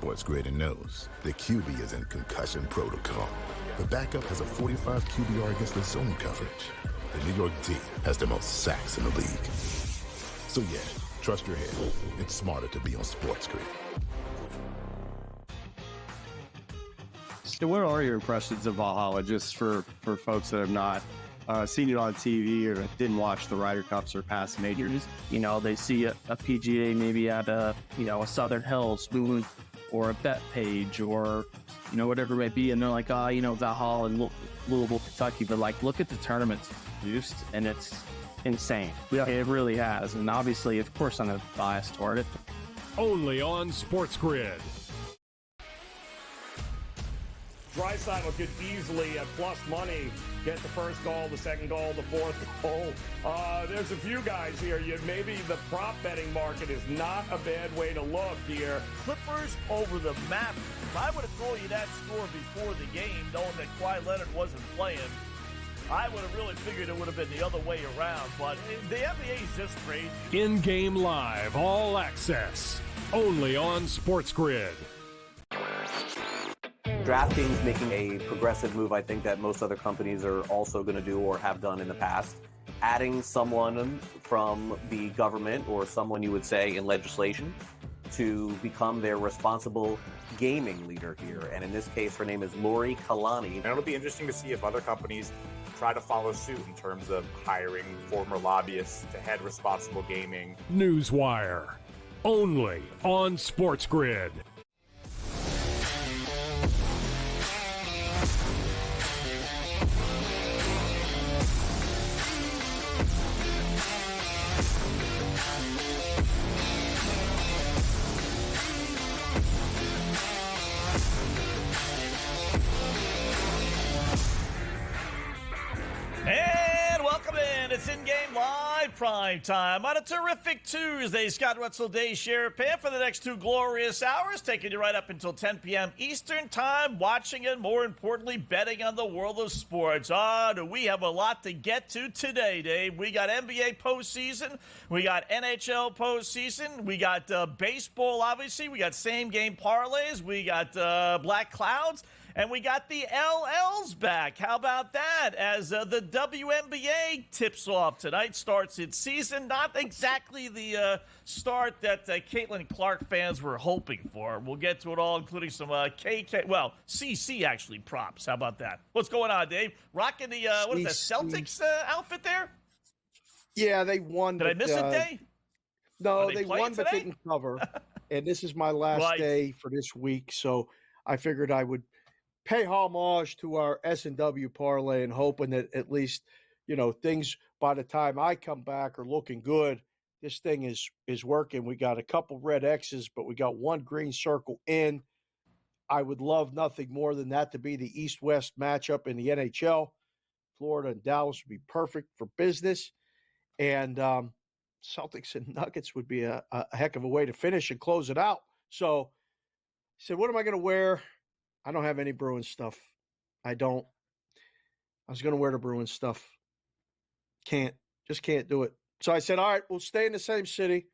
SportsGrid and knows the QB is in concussion protocol. The backup has a 45 QBR against the zone coverage. The New York D has the most sacks in the league. So yeah, trust your head. It's smarter to be on SportsGrid. So what are your impressions of Valhalla, just for folks that have not seen it on TV or didn't watch the Ryder Cups or past majors? You know, they see a PGA maybe at a Southern Hills or a Bet Page or, whatever it may be. And they're like, Valhalla and Louisville, Kentucky. But like, look at the tournaments produced and it's insane. Yeah. It really has. And obviously, of course, I'm a bias toward it. Only on SportsGrid. Draisaitl could easily, at plus money, get the first goal, the second goal, the fourth goal. There's a few guys here. Maybe the prop betting market is not a bad way to look here. Clippers over the Mavericks. If I would have told you that score before the game, knowing that Kawhi Leonard wasn't playing, I would have really figured it would have been the other way around. But the NBA is just crazy. In-game live, all access. Only on SportsGrid. DraftKings making a progressive move, I think, that most other companies are also going to do or have done in the past. Adding someone from the government or someone you would say in legislation to become their responsible gaming leader here. And in this case, her name is Lori Kalani. And it'll be interesting to see if other companies try to follow suit in terms of hiring former lobbyists to head responsible gaming. Newswire. Only on SportsGrid. And welcome in. It's In-Game Live Prime Time on a terrific Tuesday. Scott Wetzel, Dave Sharapan for the next 2 glorious hours, taking you right up until 10 p.m. Eastern Time, watching and, more importantly, betting on the world of sports. Do we have a lot to get to today, Dave? We got NBA postseason. We got NHL postseason. We got baseball, obviously. We got same-game parlays. We got black clouds. And we got the LLs back. How about that? As the WNBA tips off tonight, starts its season. Not exactly the start that Caitlin Clark fans were hoping for. We'll get to it all, including some CC actually props. How about that? What's going on, Dave? Rocking the what is that, Celtics outfit there? Yeah, they won. Did I miss it, Dave? No, they won but didn't cover. And this is my last day for this week, so I figured I would pay homage to our S&W parlay and hoping that at least, things by the time I come back are looking good. This thing is working. We got a couple red X's, but we got one green circle in. I would love nothing more than that to be the East-West matchup in the NHL. Florida and Dallas would be perfect for business. And Celtics and Nuggets would be a heck of a way to finish and close it out. So I said, what am I going to wear? I don't have any Bruins stuff. I don't. I was going to wear the Bruins stuff. Just can't do it. So I said, all right, we'll stay in the same city.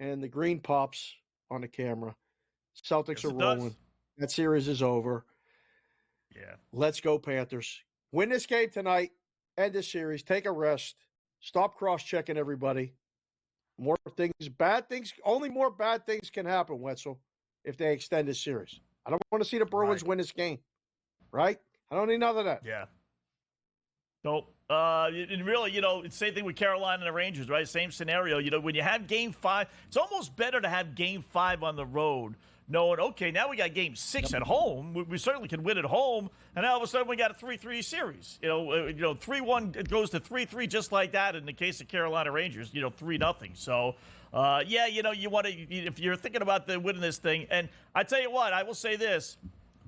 And the green pops on the camera. Celtics are rolling. That series is over. Yeah. Let's go, Panthers. Win this game tonight. End this series. Take a rest. Stop cross-checking everybody. More things, bad things. Only more bad things can happen, Wetzel, if they extend this series. I don't want to see the Bruins win this game, right? I don't need none of that. Yeah. Nope. And really, it's the same thing with Carolina and the Rangers, right? Same scenario. When you have Game 5, it's almost better to have Game 5 on the road, knowing, okay, now we got Game 6 at home. We certainly can win at home, and all of a sudden we got a 3-3 series. 3-1, it goes to 3-3 just like that in the case of Carolina Rangers, 3-0. So, you want to, if you're thinking about winning this thing, and I tell you what, I will say this,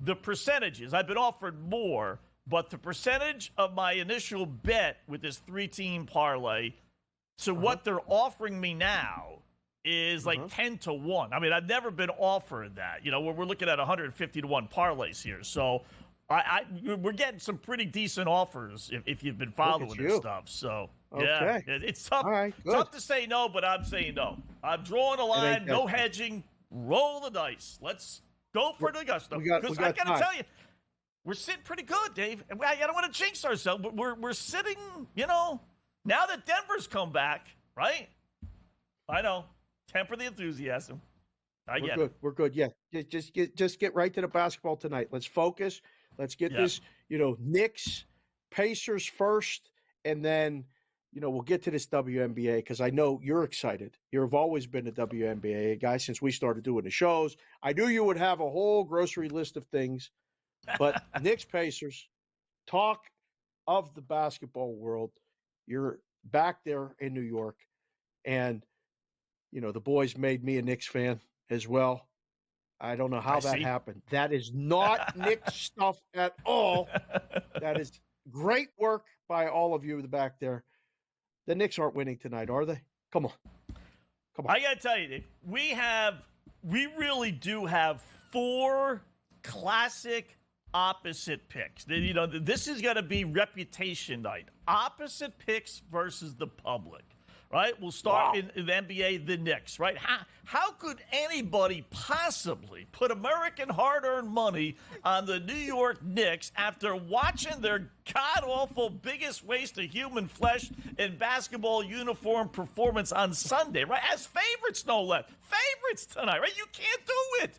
the percentages, I've been offered more, but the percentage of my initial bet with this 3-team parlay to what they're offering me now is like 10-1. I mean, I've never been offered that. We're looking at 150-1 parlays here. So we're getting some pretty decent offers if you've been following this stuff. So, yeah, it's tough. Right, tough to say no, but I'm saying no. I'm drawing a line, no hedging, roll the dice. Let's Go for the gusto. Because I got to tell you, we're sitting pretty good, Dave. And I don't want to jinx ourselves, but we're sitting, now that Denver's come back, right? I know. Temper the enthusiasm. I get it. We're good. Yeah. Just get right to the basketball tonight. Let's focus. Let's get this, Knicks, Pacers first, and then, we'll get to this WNBA because I know you're excited. You've always been a WNBA guy since we started doing the shows. I knew you would have a whole grocery list of things, but Knicks, Pacers, talk of the basketball world. You're back there in New York, and, the boys made me a Knicks fan as well. I don't know how that happened. That is not Knicks stuff at all. That is great work by all of you back there. The Knicks aren't winning tonight, are they? Come on. I got to tell you, we really do have 4 classic opposite picks. This is going to be reputation night. Opposite picks versus the public. Right? We'll start in the NBA, the Knicks, right? How could anybody possibly put American hard-earned money on the New York Knicks after watching their god-awful biggest waste of human flesh in basketball uniform performance on Sunday, right? As favorites, no less. Favorites tonight, right? You can't do it.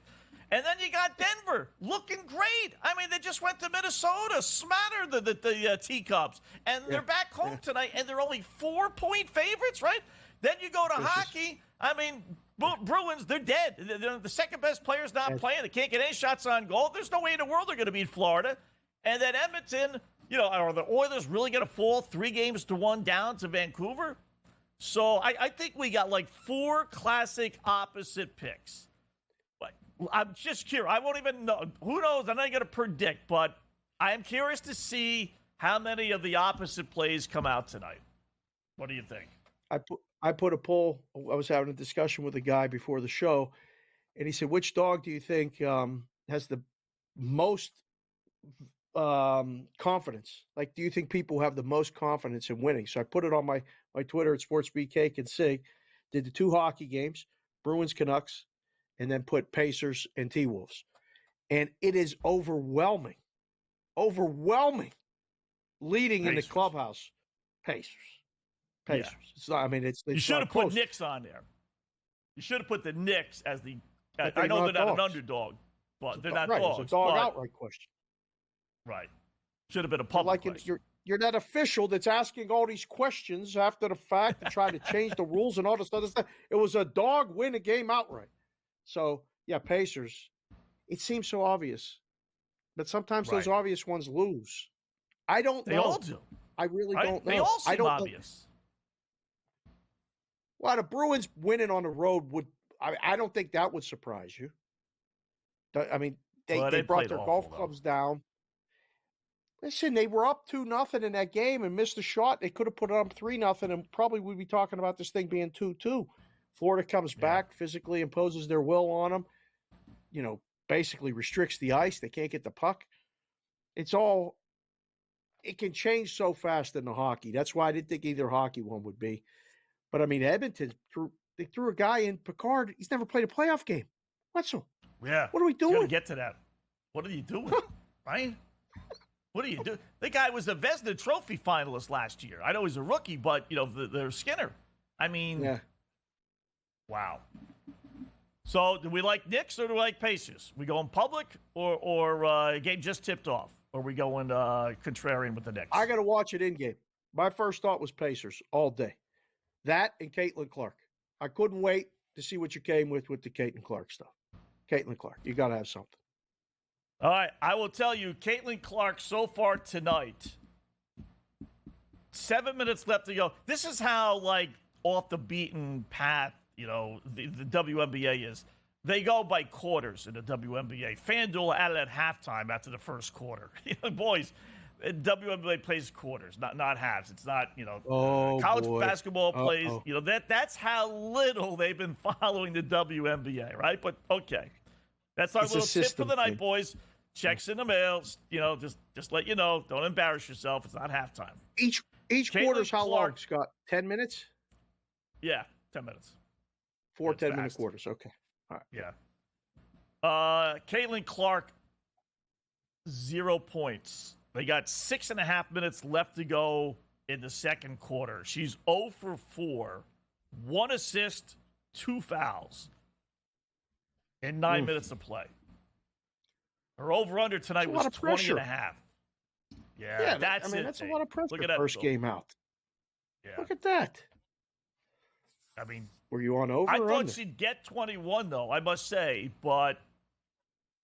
And then you got Denver looking great. I mean, they just went to Minnesota, smattered the Teacups, and they're back home tonight, and they're only 4-point favorites, right? Then you go to hockey. I mean, Bruins, they're dead. They're the second best player's not playing. They can't get any shots on goal. There's no way in the world they're going to beat Florida. And then Edmonton, are the Oilers really going to fall 3-1 down to Vancouver? So I think we got like 4 classic opposite picks. I'm just curious. I won't even know. Who knows? I'm not going to predict, but I am curious to see how many of the opposite plays come out tonight. What do you think? I put a poll. I was having a discussion with a guy before the show, and he said, which dog do you think has the most confidence? Like, do you think people have the most confidence in winning? So I put it on my Twitter at SportsGrid Cake and Sig. Did the 2 hockey games, Bruins, Canucks, and then put Pacers and T-Wolves. And it is overwhelming, leading in the clubhouse. Pacers. Yeah. It's not, I mean, it's you should have put Knicks on there. You should have put the Knicks as the I know they're not an underdog, but they're not dogs. It's a dog outright question. Right. Should have been a public question. You're that official that's asking all these questions after the fact to try to change the rules and all this other stuff. It was a dog win a game outright. So, yeah, Pacers, it seems so obvious. But sometimes those obvious ones lose. I don't know. They all do. I really don't know. They all seem obvious. Well, the Bruins winning on the road I don't think that would surprise you. I mean, they brought their golf clubs down. Listen, they were up 2-0 in that game and missed a shot. They could have put it up 3-0 and probably we'd be talking about this thing being 2-2. Florida comes back, physically imposes their will on them, basically restricts the ice. They can't get the puck. It can change so fast in the hockey. That's why I didn't think either hockey one would be. But, I mean, Edmonton, they threw a guy in Picard. He's never played a playoff game. Wetzel. Yeah. What are we doing? Got to get to that. What are you doing, right? What do you do? The guy was a Vezina Trophy finalist last year. I know he's a rookie, but, they're Skinner. I mean. Yeah. Wow. So, do we like Knicks or do we like Pacers? We going public or game just tipped off? Or we going contrarian with the Knicks? I got to watch it in game. My first thought was Pacers all day. That and Caitlin Clark. I couldn't wait to see what you came with the Caitlin Clark stuff. Caitlin Clark, you got to have something. All right, I will tell you, Caitlin Clark so far tonight, 7 minutes left to go. This is how, off the beaten path, the WNBA is. They go by quarters in the WNBA. FanDuel added at halftime after the first quarter. Boys, WNBA plays quarters, not halves. It's not, college basketball plays. That's how little they've been following the WNBA, right? But okay, that's our little tip for the night, boys. Checks in the mail. Just let you know. Don't embarrass yourself. It's not halftime. Each quarter's how long, Scott? 10 minutes? Yeah, 10 minutes. 4 10-minute quarters. Okay. All right. Yeah. Caitlin Clark, 0 points. They got 6.5 minutes left to go in the second quarter. She's 0 for 4, 1 assist, 2 fouls in 9 minutes to play. Her over-under tonight was 20.5. Yeah, that's it. That's a lot of pressure. Look at that first game out. Yeah. Look at that. I mean, were you on over? I or thought under? she'd get 21, though, I must say, but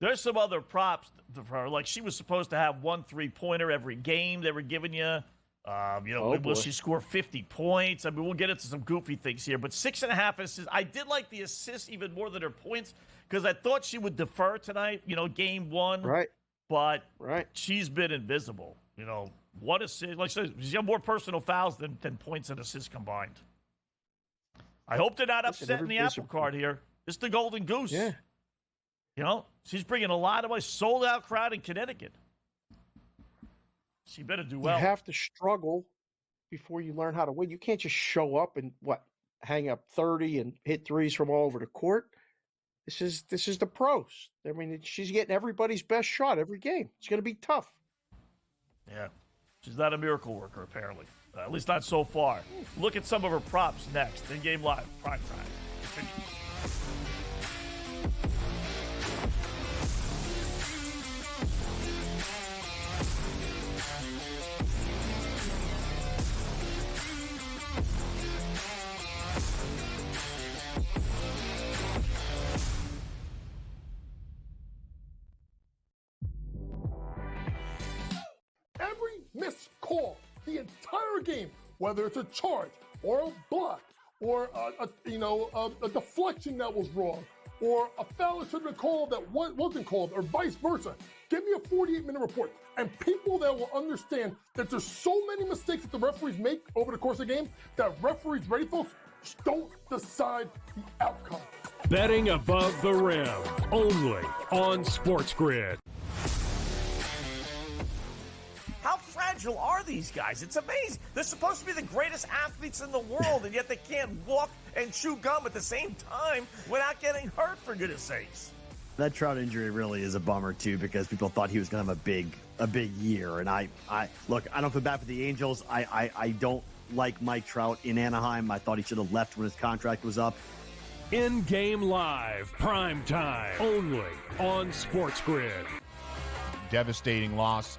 there's some other props for her. Like, she was supposed to have 1 3-pointer every game they were giving you. Will she score 50 points? I mean, we'll get into some goofy things here, but 6.5 assists. I did like the assists even more than her points because I thought she would defer tonight, game 1. Right. But she's been invisible. 1 assist. Like I said, she's got more personal fouls than points and assists combined. I hope they're not upsetting the apple cart here. It's the Golden Goose. Yeah. She's bringing a lot of a sold-out crowd in Connecticut. She better do well. You have to struggle before you learn how to win. You can't just show up and hang up 30 and hit threes from all over the court. This is the pros. I mean, she's getting everybody's best shot every game. It's going to be tough. Yeah. She's not a miracle worker, apparently. At least not so far. Look at some of her props next. In-game live, prime time. Continue. Every missed call, the entire game, whether it's a charge or a block or a deflection that was wrong or a foul that should have been called that wasn't called or vice versa. Give me a 48-minute report. And people that will understand that there's so many mistakes that the referees make over the course of the game that referees, ready folks, don't decide the outcome. Betting above the rim, only on SportsGrid. How fragile are these guys? It's amazing. They're supposed to be the greatest athletes in the world, and yet they can't walk and chew gum at the same time without getting hurt, for goodness sakes. That Trout injury really is a bummer, too, because people thought he was going to have a big year. And I look, I don't feel bad for the Angels. I don't like Mike Trout in Anaheim. I thought he should have left when his contract was up. In-game live, prime time, only on SportsGrid. Devastating loss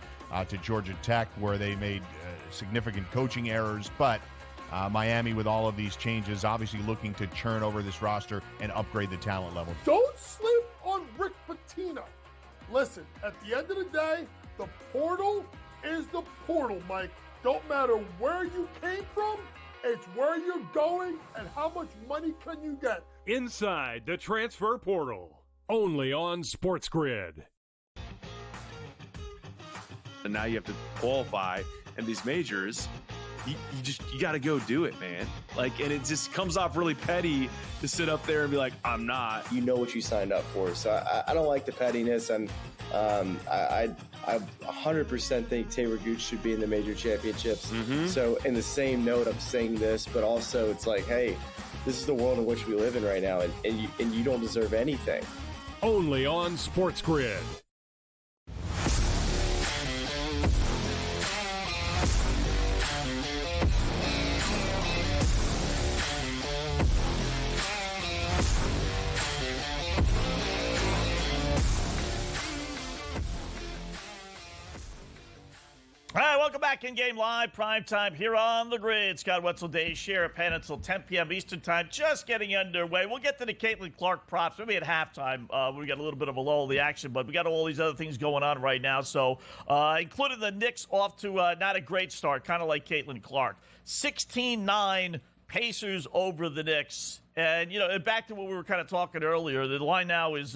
to Georgia Tech, where they made significant coaching errors, but Miami, with all of these changes, obviously looking to churn over this roster and upgrade the talent level. Don't sleep on Rick Pitino. Listen, at the end of the day, the portal is the portal, Mike. Don't matter where you came from, it's where you're going and how much money can you get. Inside the transfer portal, only on SportsGrid. And now you have to qualify, and these majors, you got to go do it, man. And it just comes off really petty to sit up there and be like, I'm not. You know what you signed up for, so I don't like the pettiness, and I 100% think Taylor Gooch should be in the major championships. Mm-hmm. So in the same note, I'm saying this, but also it's like, hey, this is the world in which we live in right now, and you don't deserve anything. Only on SportsGrid. All right, welcome back In-Game Live, prime time here on the grid. Scott Wetzel, Dave Sharapan until 10 p.m. Eastern Time, just getting underway. We'll get to the Caitlin Clark props maybe at halftime. We got a little bit of a lull in the action, but we got all these other things going on right now. So, including the Knicks off to not a great start, kind of like Caitlin Clark. 16-9 Pacers over the Knicks. And, back to what we were kind of talking earlier, the line now is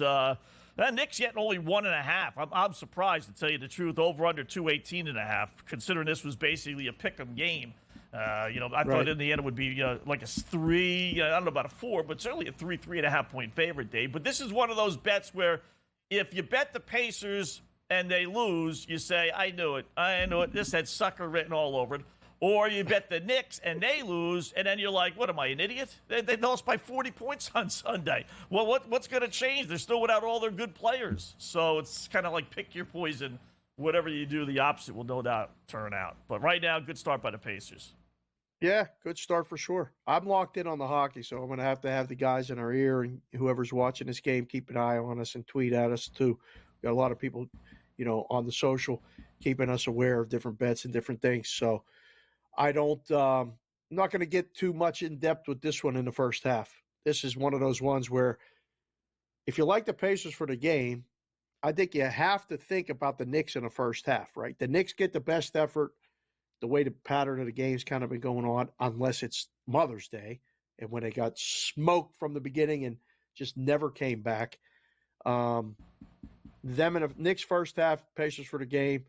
Knicks getting only 1.5. I'm surprised, to tell you the truth. Over under 218.5, considering this was basically a pick-em game. I thought in the end it would be like a 3. I don't know about a 4, but certainly a 3.5 point favorite, Dave. But this is one of those bets where if you bet the Pacers and they lose, you say, I knew it. This had sucker written all over it. Or you bet the Knicks and they lose, and then you're like, what am I, an idiot? They lost by 40 points on Sunday. Well, what's going to change? They're still without all their good players. So it's kind of like pick your poison. Whatever you do, the opposite will no doubt turn out. But right now, good start by the Pacers. Yeah, good start for sure. I'm locked in on the hockey, so I'm going to have the guys in our ear, and whoever's watching this game, keep an eye on us and tweet at us too. We got a lot of people, on the social, keeping us aware of different bets and different things. So I'm not going to get too much in depth with this one in the first half. This is one of those ones where if you like the Pacers for the game, I think you have to think about the Knicks in the first half, right? The Knicks get the best effort. The way the pattern of the game's kind of been going on, unless it's Mother's Day, and when they got smoked from the beginning and just never came back. Them in the Knicks first half, Pacers for the game.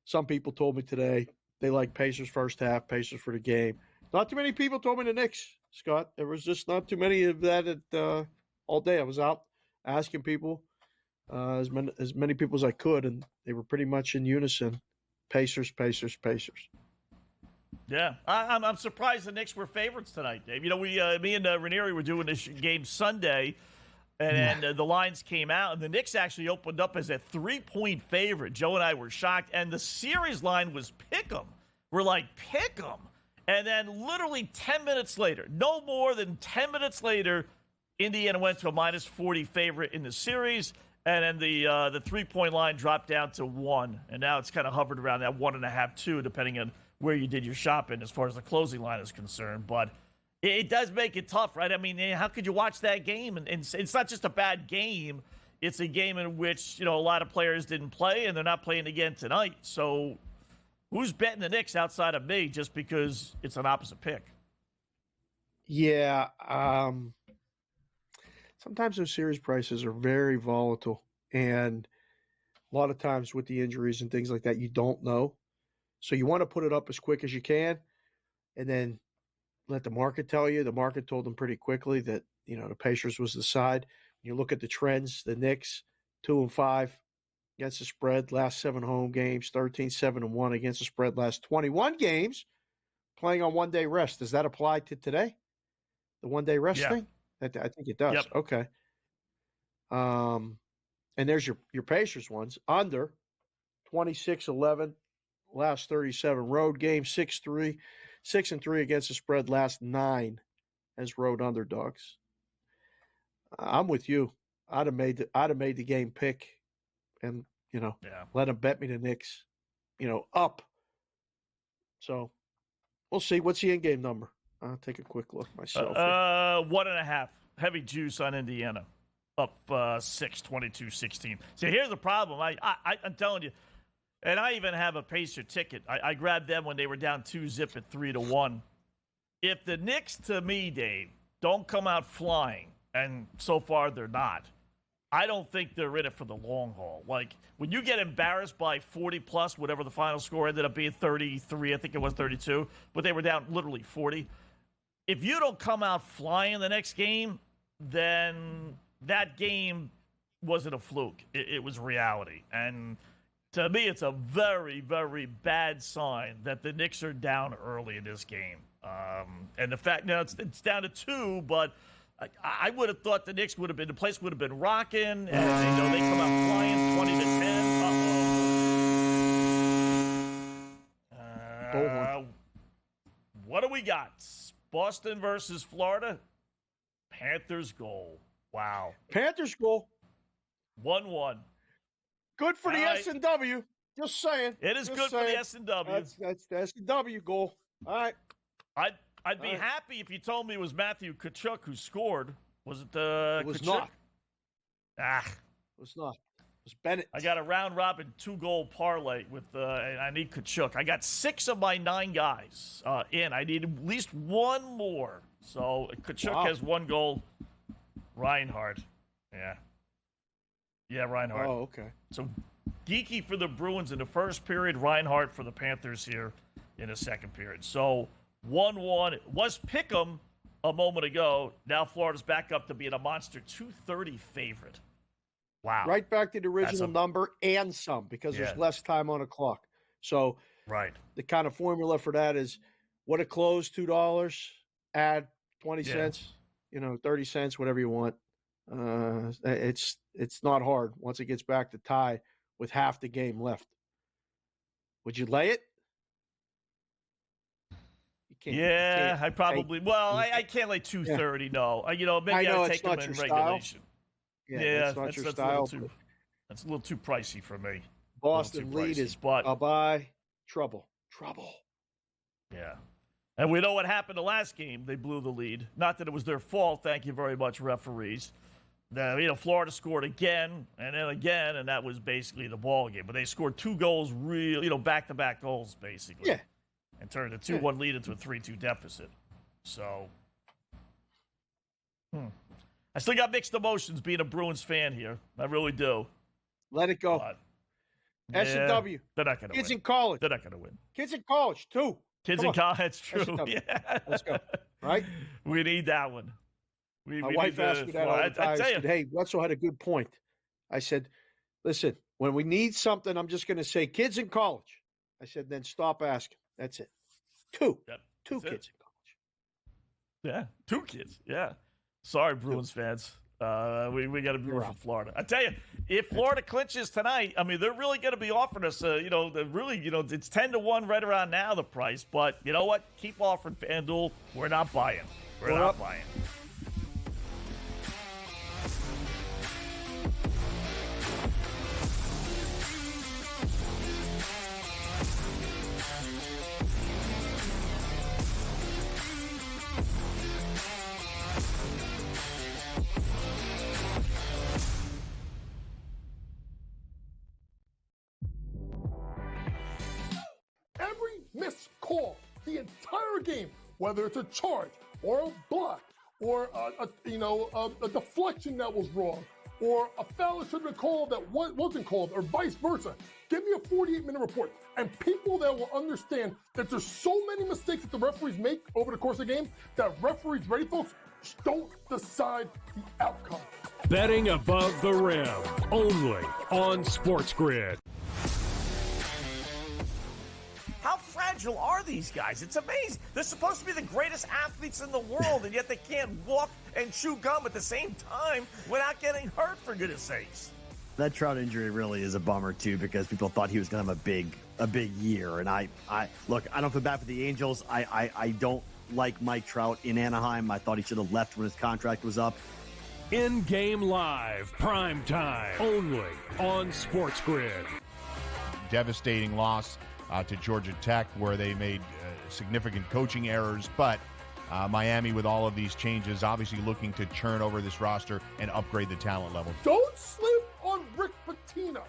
Some people told me today they like Pacers first half, Pacers for the game. Not too many people told me the Knicks, Scott. There was just not too many of that all day. I was out asking people, as many people as I could, and they were pretty much in unison. Pacers, Pacers, Pacers. Yeah, I'm surprised the Knicks were favorites tonight, Dave. Me and Ranieri were doing this game Sunday, and the lines came out, and the Knicks actually opened up as a 3-point favorite. Joe and I were shocked, and the series line was pick 'em. We're like, pick 'em. And then literally 10 minutes later, no more than 10 minutes later, Indiana went to a -40 favorite in the series, and then the 3-point line dropped down to 1, and now it's kind of hovered around that 1.5, 2, depending on where you did your shopping as far as the closing line is concerned. But it does make it tough, right? I mean, how could you watch that game? And it's not just a bad game. It's a game in which, a lot of players didn't play, and they're not playing again tonight. So who's betting the Knicks outside of me just because it's an opposite pick? Yeah. Sometimes those series prices are very volatile. And a lot of times with the injuries and things like that, you don't know. So you want to put it up as quick as you can and then let the market tell you. The market told them pretty quickly that, the Pacers was the side. When you look at the trends, the Knicks, 2-5 against the spread, last 7 home games, 13-7-1 against the spread, last 21 games, playing on one-day rest. Does that apply to today? The one-day rest thing? I think it does. Yep. Okay. And there's your Pacers ones. Under 26-11, last 37 road games, 6-3 against the spread, last 9 as road underdogs. I'm with you. I'd have made the game pick, and let them bet me the Knicks, up. So we'll see. What's the in-game number? I'll take a quick look myself. 1.5. Heavy juice on Indiana. Up 6, 22-16. See, here's the problem. I'm telling you, and I even have a Pacer ticket. I grabbed them when they were down 2-zip at 3-1. If the Knicks, to me, Dave, don't come out flying, and so far they're not, I don't think they're in it for the long haul. Like, when you get embarrassed by 40-plus, whatever the final score ended up being, 33, I think it was 32, but they were down literally 40. If you don't come out flying the next game, then that game wasn't a fluke. It was reality. And to me, it's a very, very bad sign that the Knicks are down early in this game. And the fact, now it's down to 2, but I would have thought the Knicks would have been, the place would have been rocking, and they come out flying 20-10. What do we got? Boston versus Florida. Panthers goal. Wow. Panthers goal. 1-1. Good for the S&W. Just saying. It is good for the S&W. That's the S&W goal. All right. I'd be happy if you told me it was Matthew Tkachuk who scored. Was it the It was Tkachuk? not. It was not. It was Bennett. I got a round-robin 2-goal parlay with, and I need Tkachuk. I got 6 of my 9 guys in. I need at least one more. So Tkachuk has 1 goal. Reinhardt. Yeah, Reinhardt. Oh, okay. So Geeky for the Bruins in the first period, Reinhardt for the Panthers here in the second period. So 1-1. It was Pick'em a moment ago. Now Florida's back up to being a monster 230 favorite. Wow. Right back to the original number and some, because there's less time on the clock. So Right. The kind of formula for that is what it closed $2, add 20 cents, 30 cents, whatever you want. It's not hard once it gets back to tie with half the game left. Would you lay it? Yeah, I probably. I can't lay 230. No, maybe I'll take them in regulation. Yeah, that's not your style. That's a little too pricey for me. Boston lead is bye. Trouble. Yeah. And we know what happened the last game. They blew the lead. Not that it was their fault. Thank you very much, referees. Florida scored again and then again, and that was basically the ball game. But they scored 2 goals, back-to-back goals, basically. Yeah. And turned a 2-1 lead into a 3-2 deficit. So, I still got mixed emotions being a Bruins fan here. I really do. Let it go. S&W. They're not going to win. Kids in college. They're not going to win. Kids in college, too. Kids in college, that's true. Yeah. Let's go. Right? We need that one. My wife asked me that all the time. I said, hey, Wetzel had a good point. I said, listen, when we need something, I'm just going to say kids in college. I said, then stop asking. That's it. Two kids in college. Yeah, 2 kids. Yeah. Sorry, Bruins fans. We got to be from Florida. I tell you, if Florida clinches tonight, they're really going to be offering us, it's 10-1 right around now, the price. But you know what? Keep offering, FanDuel. We're not buying. We're not buying. Every missed call, the entire game, whether it's a charge or a block or a deflection that was wrong or a foul that should have been called that wasn't called or vice versa. Give me a 48-minute report. And people that will understand that there's so many mistakes that the referees make over the course of the game that referees, ready folks, don't decide the outcome. Betting above the rim, only on SportsGrid. How fragile are these guys? It's amazing. They're supposed to be the greatest athletes in the world, and yet they can't walk and chew gum at the same time without getting hurt, for goodness sakes. That Trout injury really is a bummer, too, because people thought he was going to have a big year. And I don't feel bad for the Angels. I don't like Mike Trout in Anaheim. I thought he should have left when his contract was up. InGame Live, prime time, only on SportsGrid. Devastating loss to Georgia Tech, where they made significant coaching errors, but Miami, with all of these changes, obviously looking to churn over this roster and upgrade the talent level. Don't sleep on Rick Pitino.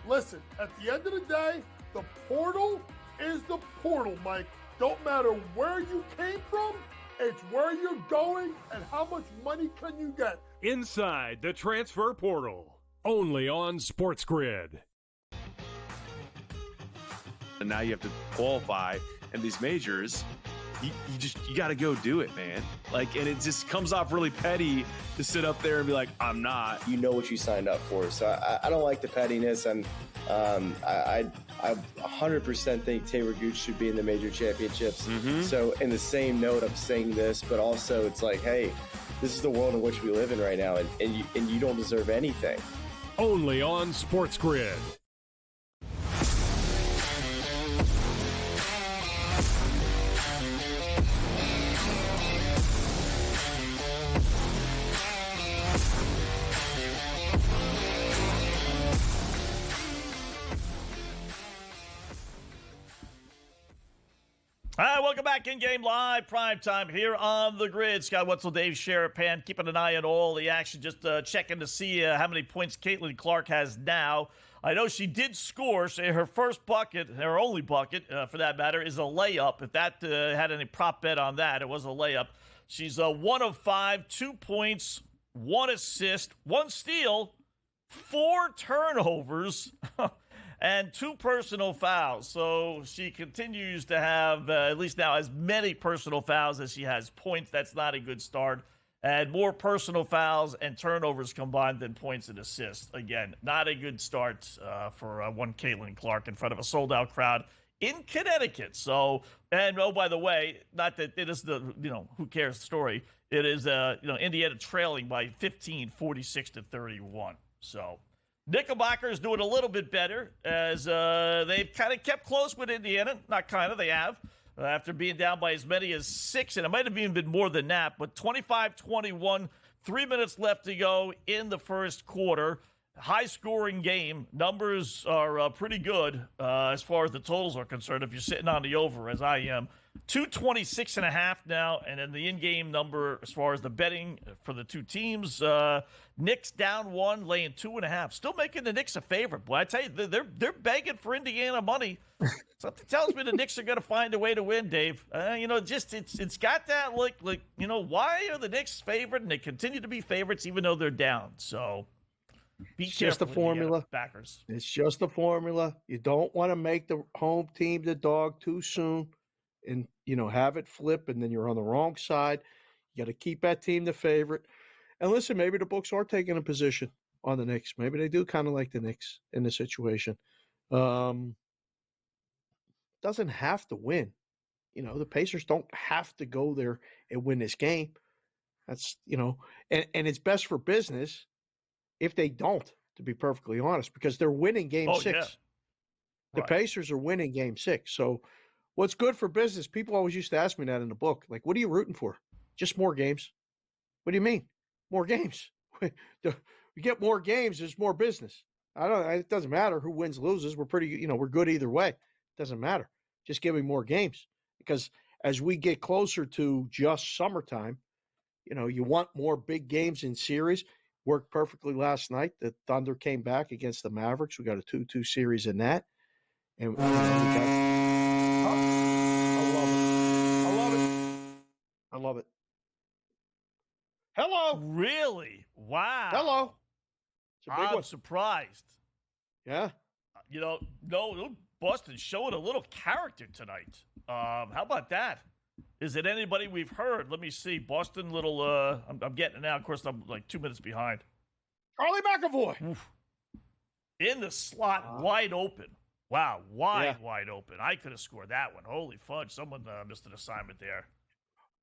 Listen, at the end of the day, the portal is the portal, Mike. Don't matter where you came from, it's where you're going and how much money can you get. Inside the transfer portal, only on SportsGrid. And now you have to qualify, and these majors, you got to go do it, man. And it just comes off really petty to sit up there and be like, I'm not. You know what you signed up for. So I don't like the pettiness, and I 100% think Taylor Gooch should be in the major championships. Mm-hmm. So in the same note, I'm saying this, but also it's like, hey, this is the world in which we live in right now, and you don't deserve anything. Only on SportsGrid. All right, welcome back. InGame Live, prime time here on the grid. Scott Wetzel, Dave Sharapan, keeping an eye on all the action. Just checking to see how many points Caitlin Clark has now. I know she did score. So her first bucket, her only bucket, for that matter, is a layup. If that had any prop bet on that, it was a layup. She's 1 of 5, 2 points, 1 assist, 1 steal, 4 turnovers. And 2 personal fouls. So she continues to have, at least now, as many personal fouls as she has points. That's not a good start. And more personal fouls and turnovers combined than points and assists. Again, not a good start for one Caitlin Clark in front of a sold-out crowd in Connecticut. So, and oh, by the way, not that it is the, who cares story. It is, Indiana trailing by 15, 46-31. So Knickerbockers doing a little bit better as they've kind of kept close with Indiana. Not kind of, they have. After being down by as many as 6, and it might have even been more than that, but 25-21, 3 minutes left to go in the first quarter. High-scoring game. Numbers are pretty good as far as the totals are concerned if you're sitting on the over, as I am. 226.5 now, and then the in-game number as far as the betting for the two teams. Knicks down 1, laying 2.5. Still making the Knicks a favorite. Boy, I tell you, they're begging for Indiana money. Something tells me the Knicks are going to find a way to win, Dave. It's got that look like, why are the Knicks favored? And they continue to be favorites even though they're down. So it's just a formula. Backers. It's just a formula. You don't want to make the home team the dog too soon and, have it flip, and then you're on the wrong side. You got to keep that team the favorite. And listen, maybe the books are taking a position on the Knicks. Maybe they do kind of like the Knicks in this situation. Doesn't have to win. The Pacers don't have to go there and win this game. That's, and it's best for business if they don't, to be perfectly honest, because they're winning game 6. Yeah. The Pacers are winning game 6. So what's good for business? People always used to ask me that in the book. Like, what are you rooting for? Just more games. What do you mean? More games. We get more games, there's more business. It doesn't matter who wins, loses. We're pretty, we're good either way. It doesn't matter. Just give me more games. Because as we get closer to just summertime, you want more big games in series. Worked perfectly last night. The Thunder came back against the Mavericks. We got a 2-2 series in that. And we got, I love it. Hello. Really? Wow. Hello. It's a big I'm one. surprised. Yeah. No, Boston's showing a little character tonight. How about that? Is it anybody we've heard? Let me see. Boston, I'm getting it now. Of course, I'm like 2 minutes behind. Charlie McAvoy. Oof. In the slot, wide open. Wow, wide open. I could have scored that one. Holy fudge. Someone missed an assignment there.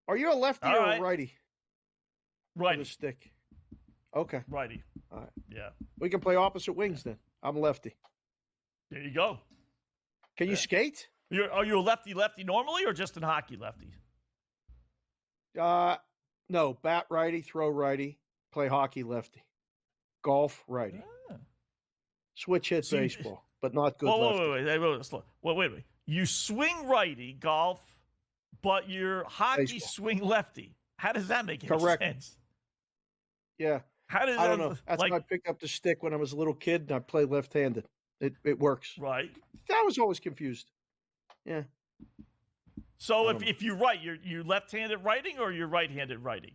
Are you a lefty or a righty? Righty. With a stick. Okay. Righty. All right. Yeah. We can play opposite wings then. I'm lefty. There you go. Can you skate? Are you a lefty normally or just in hockey lefty? No, bat righty, throw righty, play hockey lefty. Golf righty. Switch hit baseball, but not good lefty. Wait. You swing righty, golf, but your hockey baseball. Swing lefty. How does that make any sense? Yeah. How does I don't know. That's why I picked up the stick when I was a little kid and I played left-handed. It works. Right. I was always confused. Yeah. So if you write, you're left-handed writing or you're right-handed writing?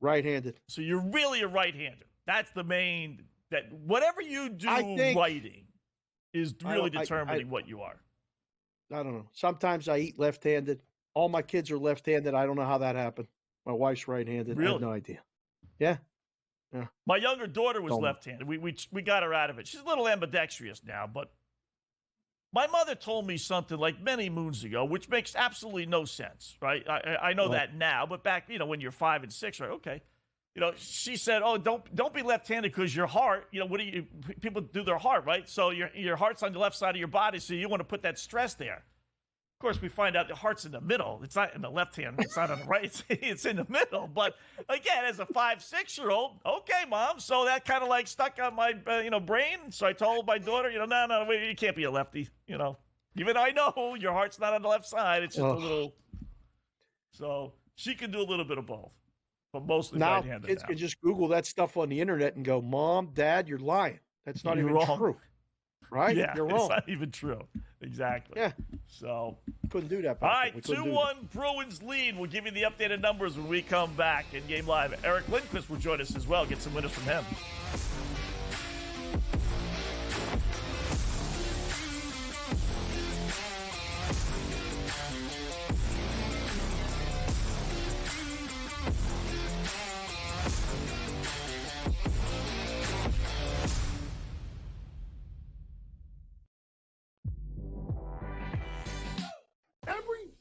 Right-handed. So you're really a right-hander. That's the main, that whatever you do writing is really determining what you are. I don't know. Sometimes I eat left-handed. All my kids are left-handed. I don't know how that happened. My wife's right-handed. Really? I have no idea. Yeah. Yeah. My younger daughter was left-handed. We got her out of it. She's a little ambidextrous now, but my mother told me something like many moons ago, which makes absolutely no sense, right? I know that now, but back, when you're 5 and 6, right? Okay. She said, "Oh, don't be left-handed because your heart, people do their heart, right? So your heart's on the left side of your body, so you want to put that stress there." Of course, we find out the heart's in the middle. It's not in the left hand. It's not on the right. It's in the middle. But again, as a 5-6-year-old, okay, Mom. So that kind of like stuck on my brain. So I told my daughter, no, wait, you can't be a lefty. Even I know your heart's not on the left side. It's just a little. So she can do a little bit of both, but mostly right-handed. Now kids can just Google that stuff on the internet and go, "Mom, Dad, you're lying. That's not even true." Right? Yeah, you're wrong. It's not even true. Exactly. Yeah. So couldn't do that. All right, 2-1 Bruins lead. We'll give you the updated numbers when we come back in Game Live. Eric Lindquist will join us as well. Get some winners from him.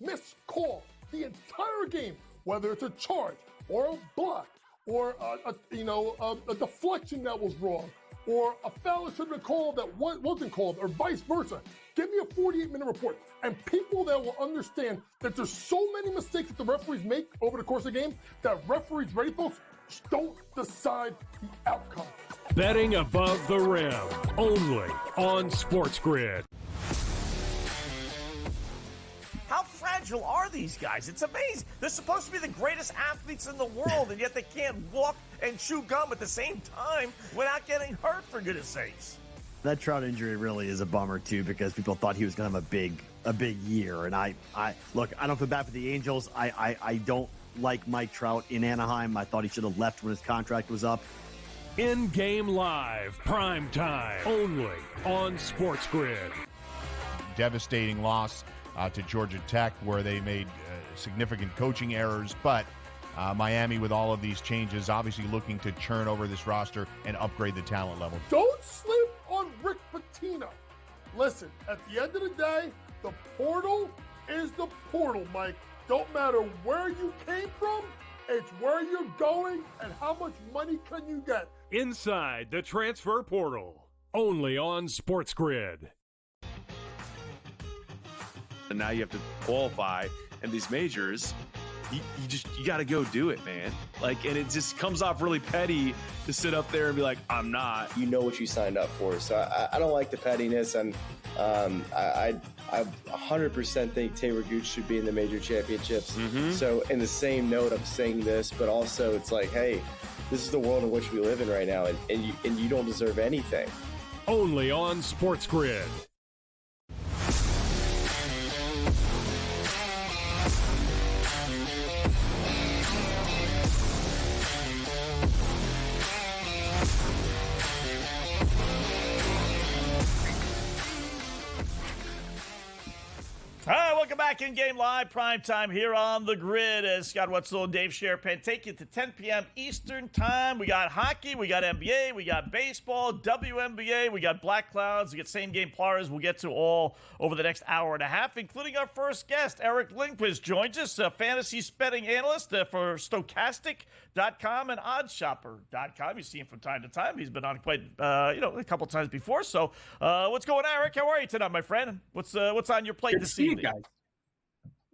missed call the entire game, whether it's a charge or a block or a deflection that was wrong or a foul that should have been called that wasn't called or vice versa. Give me a 48-minute report. And people that will understand that there's so many mistakes that the referees make over the course of the game that referees, ready folks, don't decide the outcome. Betting above the rim, only on SportsGrid. How fragile are these guys? It's amazing. They're supposed to be the greatest athletes in the world, and yet they can't walk and chew gum at the same time without getting hurt, for goodness sakes. That Trout injury really is a bummer too, because people thought he was going to have a big year. And I look, I don't feel bad for the Angels. I don't like Mike Trout in Anaheim. I thought he should have left when his contract was up. InGame Live, prime time, only on SportsGrid. Devastating loss to Georgia Tech, where they made significant coaching errors, but Miami, with all of these changes, obviously looking to churn over this roster and upgrade the talent level. Don't sleep on Rick Pitino. Listen, at the end of the day, the portal is the portal, Mike. Don't matter where you came from, it's where you're going and how much money can you get. Inside the transfer portal, only on SportsGrid. And now you have to qualify, and these majors, you got to go do it, man. Like, and it just comes off really petty to sit up there and be like, I'm not. You know what you signed up for, so I don't like the pettiness, and I 100% think Taylor Gooch should be in the major championships. Mm-hmm. So in the same note, I'm saying this, but also it's like, hey, this is the world in which we live in right now, and you don't deserve anything. Only on SportsGrid. All right, welcome back. InGame Live, prime time here on the grid as Scott Wetzel and Dave Sharapan take you to 10 p.m. Eastern time. We got hockey, we got NBA, we got baseball, WNBA, we got Black Clouds, we got same-game parlays. We'll get to all over the next hour and a half, including our first guest, Eric Lindquist, joins us, a fantasy betting analyst for Stokastic.com and OddsShopper.com. You see him from time to time. He's been on quite, a couple times before. So, what's going on, Eric? How are you tonight, my friend? What's on your plate this evening? Guys.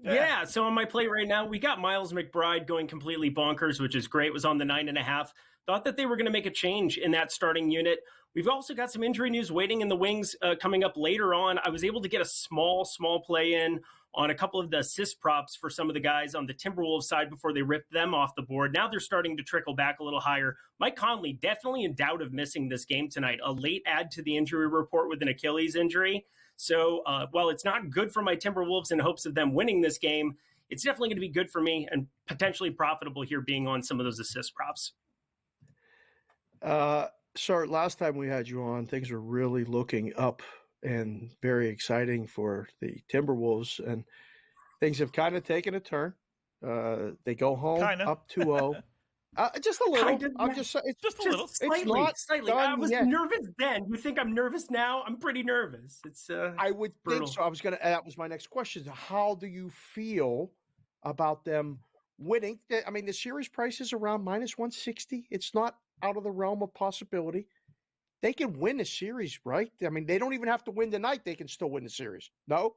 Yeah, so on my plate right now, we got Miles McBride going completely bonkers, which is great. Was on the 9.5. Thought that they were going to make a change in that starting unit. We've also got some injury news waiting in the wings coming up later on. I was able to get a small play in on a couple of the assist props for some of the guys on the Timberwolves side before they ripped them off the board. Now they're starting to trickle back a little higher. Mike Conley definitely in doubt of missing this game tonight. A late add to the injury report with an Achilles injury. So while it's not good for my Timberwolves in hopes of them winning this game, it's definitely going to be good for me and potentially profitable here being on some of those assist props. Sir, last time we had you on, things were really looking up and very exciting for the Timberwolves, and things have kind of taken a turn. They go home up 2-0. Just a little. I'm just saying. It's just a little. Slightly. I was yet. nervous then. You think I'm nervous now? I'm pretty nervous. It's I would brutal. think so. That was my next question. How do you feel about them winning? I mean, the series price is around -160. It's not out of the realm of possibility. They can win the series, right? I mean, they don't even have to win tonight. They can still win the series. No?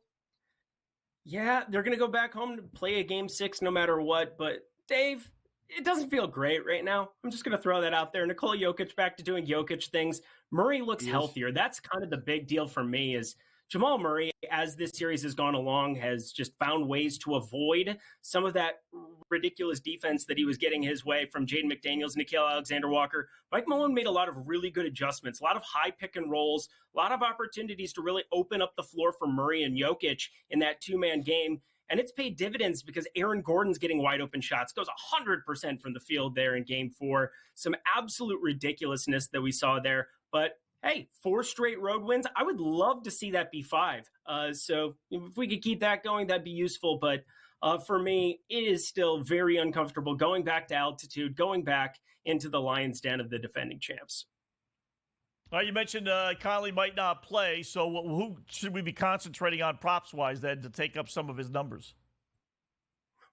Yeah, they're going to go back home to play a game 6 no matter what. But, Dave, it doesn't feel great right now. I'm just going to throw that out there. Nikola Jokic back to doing Jokic things. Murray looks healthier. That's kind of the big deal for me is Jamal Murray, as this series has gone along, has just found ways to avoid some of that ridiculous defense that he was getting his way from Jaden McDaniels, Nickeil Alexander-Walker. Mike Malone made a lot of really good adjustments, a lot of high pick and rolls, a lot of opportunities to really open up the floor for Murray and Jokic in that two-man game. And it's paid dividends because Aaron Gordon's getting wide open shots, goes 100% from the field there in game 4. Some absolute ridiculousness that we saw there. But hey, 4 straight road wins. I would love to see that be 5. So if we could keep that going, that'd be useful. But for me, it is still very uncomfortable going back to altitude, going back into the lion's den of the defending champs. You mentioned Conley might not play, so who should we be concentrating on props-wise then to take up some of his numbers?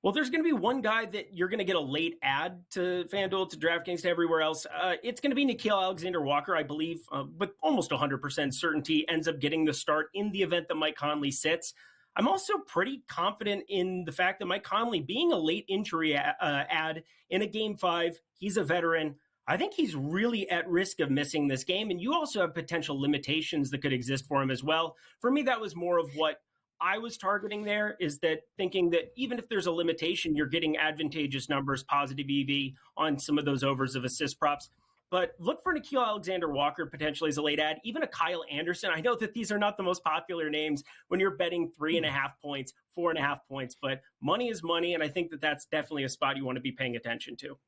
Well, there's going to be one guy that you're going to get a late add to FanDuel, to DraftKings, to everywhere else. It's going to be Nickeil Alexander-Walker, I believe, with almost 100% certainty, ends up getting the start in the event that Mike Conley sits. I'm also pretty confident in the fact that Mike Conley, being a late injury add in a Game 5, he's a veteran. I think he's really at risk of missing this game, and you also have potential limitations that could exist for him as well. For me, that was more of what I was targeting there, is that thinking that even if there's a limitation, you're getting advantageous numbers, positive EV on some of those overs of assist props. But look for Nickeil Alexander-Walker potentially as a late add, even a Kyle Anderson. I know that these are not the most popular names when you're betting 3.5 points, 4.5 points, but money is money, and I think that that's definitely a spot you want to be paying attention to.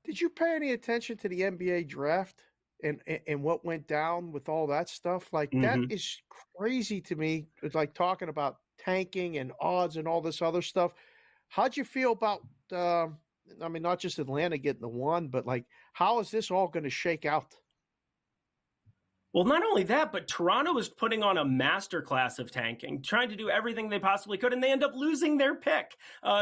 Did you pay any attention to the NBA draft and what went down with all that stuff? Like, that is crazy to me. It's like talking about tanking and odds and all this other stuff. How'd you feel about, I mean, not just Atlanta getting the one, but like, how is this all going to shake out? Well, not only that, but Toronto is putting on a masterclass of tanking, trying to do everything they possibly could, and they end up losing their pick.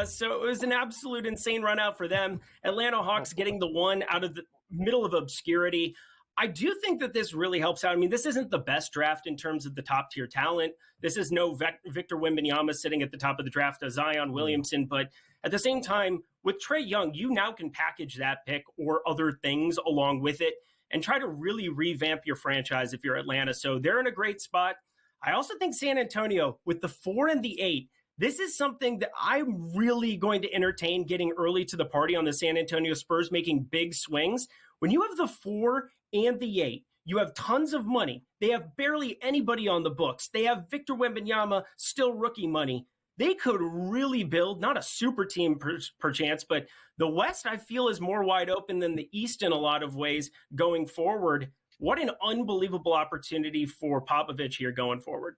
So it was an absolute insane run out for them. Atlanta Hawks getting the one out of the middle of obscurity. I do think that this really helps out. I mean, this isn't the best draft in terms of the top tier talent. This is no Victor Wembanyama sitting at the top of the draft as Zion Williamson. But at the same time, with Trae Young, you now can package that pick or other things along with it and try to really revamp your franchise if you're Atlanta. So they're in a great spot. I also think San Antonio, with the 4 and the 8, this is something that I'm really going to entertain getting early to the party on the San Antonio Spurs, making big swings. When you have the 4 and the 8, you have tons of money. They have barely anybody on the books. They have Victor Wembanyama, still rookie money. They could really build, not a super team per chance, but the West, I feel, is more wide open than the East in a lot of ways going forward. What an unbelievable opportunity for Popovich here going forward.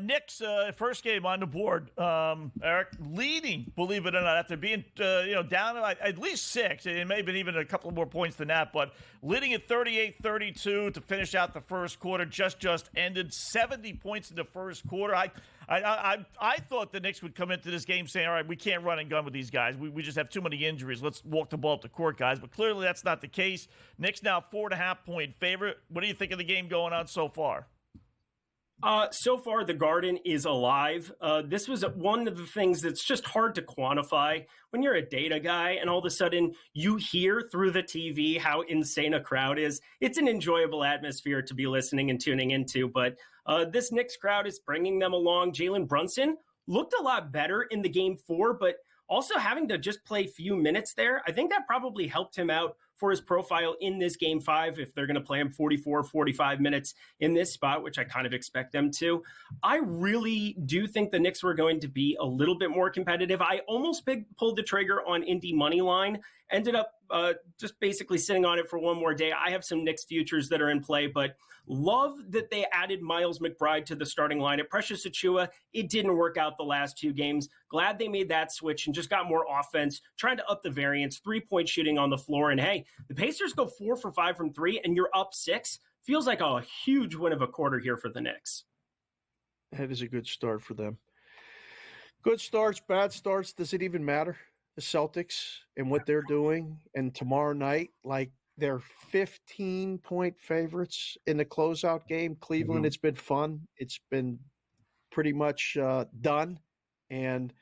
Knicks, first game on the board. Eric, leading, believe it or not, after being down at least 6. It may have been even a couple more points than that, but leading at 38-32 to finish out the first quarter. Just ended 70 points in the first quarter. I thought the Knicks would come into this game saying, all right, we can't run and gun with these guys. We just have too many injuries. Let's walk the ball up the court, guys. But clearly that's not the case. Knicks now 4.5-point favorite. What do you think of the game going on so far? So far, the Garden is alive. This was one of the things that's just hard to quantify. When you're a data guy and all of a sudden you hear through the TV how insane a crowd is, it's an enjoyable atmosphere to be listening and tuning into. But this Knicks crowd is bringing them along. Jalen Brunson looked a lot better in the Game 4, but also having to just play few minutes there, I think that probably helped him out for his profile in this Game 5 if they're going to play him 44, 45 minutes in this spot, which I kind of expect them to. I really do think the Knicks were going to be a little bit more competitive. I almost pulled the trigger on Indy money line, ended up just basically sitting on it for one more day. I have some Knicks futures that are in play, but love that they added Miles McBride to the starting lineup. Precious Achiuwa, it didn't work out the last 2 games. Glad they made that switch and just got more offense, trying to up the variance, 3-point shooting on the floor. And hey, the Pacers go 4 for 5 from 3 and you're up 6. Feels like a huge win of a quarter here for the Knicks. That is a good start for them. Good starts, bad starts. Does it even matter? The Celtics and what they're doing, and tomorrow night, like, they're 15-point favorites in the closeout game. Cleveland, It's been fun. It's been pretty much done. And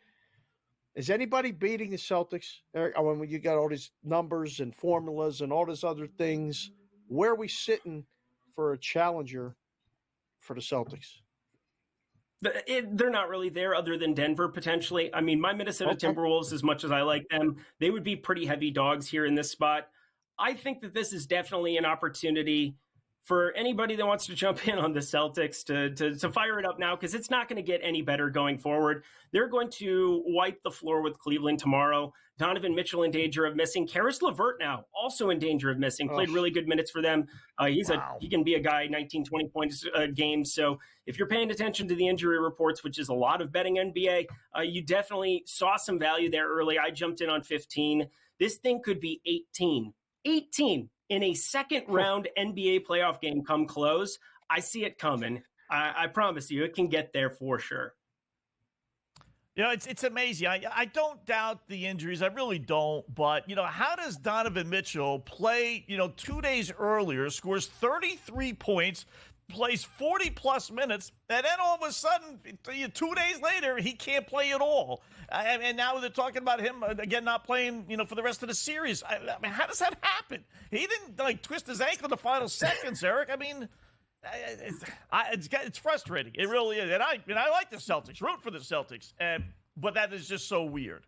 is anybody beating the Celtics? When you got all these numbers and formulas and all these other things, where are we sitting for a challenger for the Celtics? They're not really there other than Denver, potentially. I mean, my Minnesota Timberwolves, as much as I like them, they would be pretty heavy dogs here in this spot. I think that this is definitely an opportunity for anybody that wants to jump in on the Celtics to fire it up now, because it's not going to get any better going forward. They're going to wipe the floor with Cleveland tomorrow. Donovan Mitchell in danger of missing. Karis LeVert now also in danger of missing. Played really good minutes for them. He can be a guy 19, 20 points a game. So if you're paying attention to the injury reports, which is a lot of betting NBA, you definitely saw some value there early. I jumped in on 15. This thing could be 18. 18 in a second round NBA playoff game come close. I see it coming. I promise you, it can get there for sure. You know, it's amazing. I don't doubt the injuries. I really don't. But, how does Donovan Mitchell play, 2 days earlier, scores 33 points, plays 40-plus minutes, and then all of a sudden, 2 days later, he can't play at all. And now they're talking about him, again, not playing, for the rest of the series. I mean, how does that happen? He didn't, twist his ankle in the final seconds, Eric. I mean, it's frustrating. It really is. And I like the Celtics, root for the Celtics, but that is just so weird.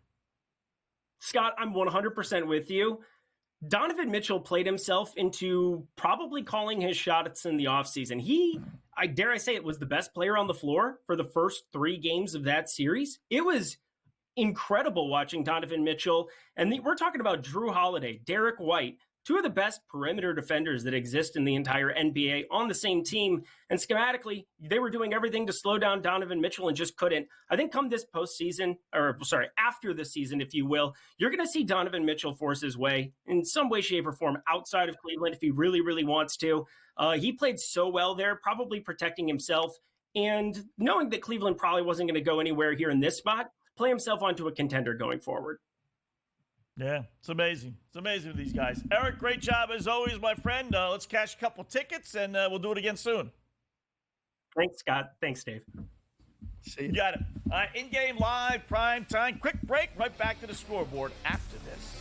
Scott, I'm 100% with you. Donovan Mitchell played himself into probably calling his shots in the offseason. I dare say it was the best player on the floor for the first 3 games of that series. It was incredible watching Donovan Mitchell. And we're talking about Drew Holiday, Derek White, 2 of the best perimeter defenders that exist in the entire NBA on the same team. And schematically, they were doing everything to slow down Donovan Mitchell and just couldn't. I think come this postseason, after the season, if you will, you're going to see Donovan Mitchell force his way in some way, shape, or form outside of Cleveland if he really, really wants to. He played so well there, probably protecting himself and knowing that Cleveland probably wasn't going to go anywhere here in this spot, play himself onto a contender going forward. Yeah, it's amazing. It's amazing with these guys. Eric, great job as always, my friend. Let's cash a couple tickets, and we'll do it again soon. Thanks, Scott. Thanks, Dave. See you. You got it. In-game live, prime time. Quick break. Right back to the scoreboard after this.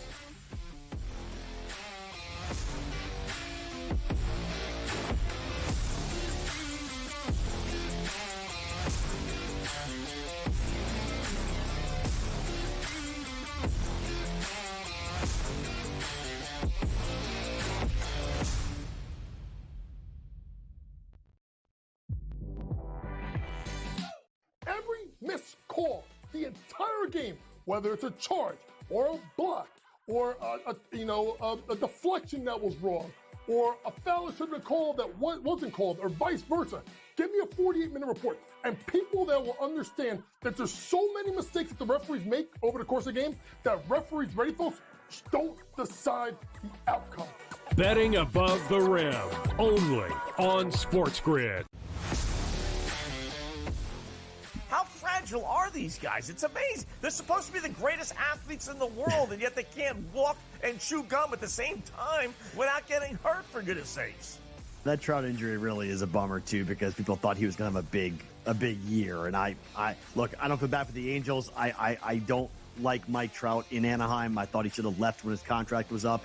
Every missed call, the entire game, whether it's a charge or a block or a deflection that was wrong or a foul that should have been called that wasn't called or vice versa. Give me a 48-minute report. And people that will understand that there's so many mistakes that the referees make over the course of the game that referees, ready folks, don't decide the outcome. Betting above the rim, only on SportsGrid. How fragile are these guys? It's amazing. They're supposed to be the greatest athletes in the world, and yet they can't walk and chew gum at the same time without getting hurt, for goodness sakes. That Trout injury really is a bummer, too, because people thought he was going to have a big year. And I don't feel bad for the Angels. I don't like Mike Trout in Anaheim. I thought he should have left when his contract was up.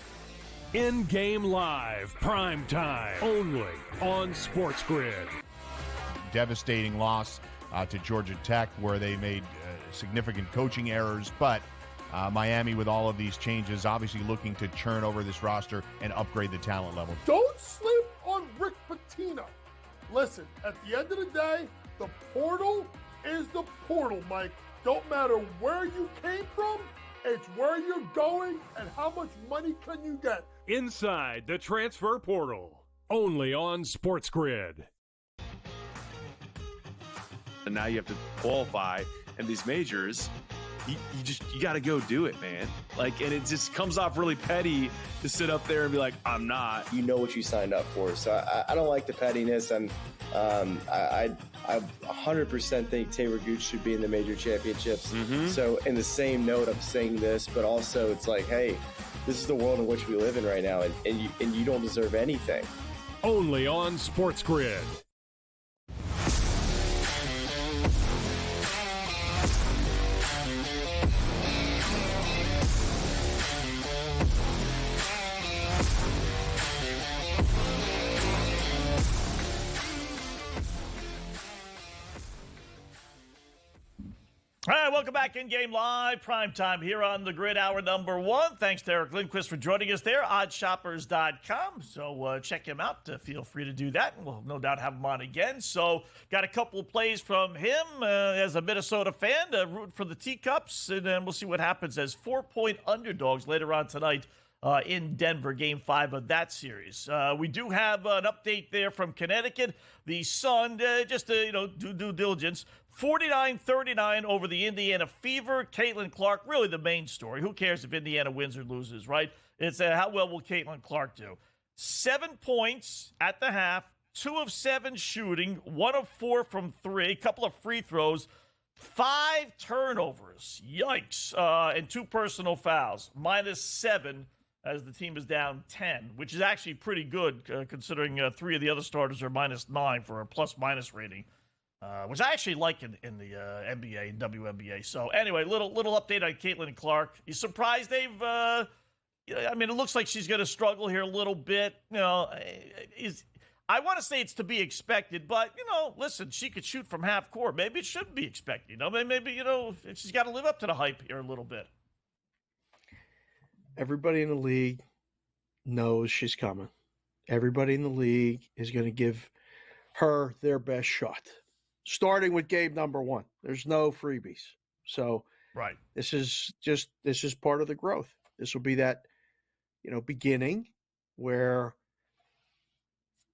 In-game live, prime time, only on SportsGrid. Devastating loss to Georgia Tech, where they made significant coaching errors, but Miami, with all of these changes, obviously looking to churn over this roster and upgrade the talent level. Don't sleep on Rick Pitino. Listen, at the end of the day, the portal is the portal, Mike. Don't matter where you came from, it's where you're going and how much money can you get. Inside the transfer portal, only on SportsGrid. And now you have to qualify, and these majors, you got to go do it, man. And it just comes off really petty to sit up there and be like, I'm not. You know what you signed up for. So I don't like the pettiness, and I 100% think Taylor Gooch should be in the major championships. Mm-hmm. So in the same note, I'm saying this, but also it's like, hey, this is the world in which we live in right now, and you don't deserve anything. Only on SportsGrid. All right, welcome back In-Game Live, prime time here on the Grid, hour number 1. Thanks to Eric Lindquist for joining us there, oddshoppers.com. So check him out. Feel free to do that, and we'll no doubt have him on again. So got a couple of plays from him as a Minnesota fan, rooting for the Teacups, and then we'll see what happens as 4-point underdogs later on tonight in Denver, Game 5 of that series. We do have an update there from Connecticut. The Sun, just to do due diligence, 49-39 over the Indiana Fever. Caitlin Clark, really the main story. Who cares if Indiana wins or loses, right? It's how well will Caitlin Clark do? 7 points at the half, 2 of 7 shooting, 1 of 4 from 3, a couple of free throws. 5 turnovers. Yikes. And 2 personal fouls. -7 as the team is down 10, which is actually pretty good considering 3 of the other starters are -9 for a plus-minus rating, which I actually like in the NBA and WNBA. So anyway, little update on Caitlin Clark. You surprised, Dave? I mean, it looks like she's going to struggle here a little bit. I want to say it's to be expected, but, listen, she could shoot from half court. Maybe it shouldn't be expected. Maybe she's got to live up to the hype here a little bit. Everybody in the league knows she's coming. Everybody in the league is going to give her their best shot, starting with game number 1. There's no freebies. So right. This is part of the growth. This will be that, beginning where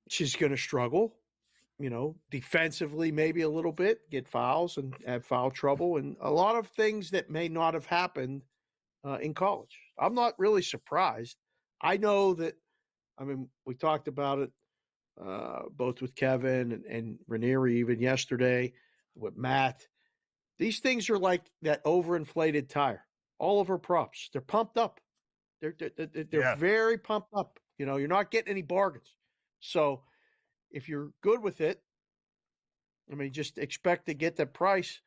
she's going to struggle, defensively maybe a little bit, get fouls and have foul trouble, and a lot of things that may not have happened in college. I'm not really surprised. I know that, we talked about it both with Kevin and Ranieri even yesterday, with Matt. These things are like that overinflated tire. All of her props, they're pumped up. They're very pumped up. You're not getting any bargains. So if you're good with it, just expect to get the price.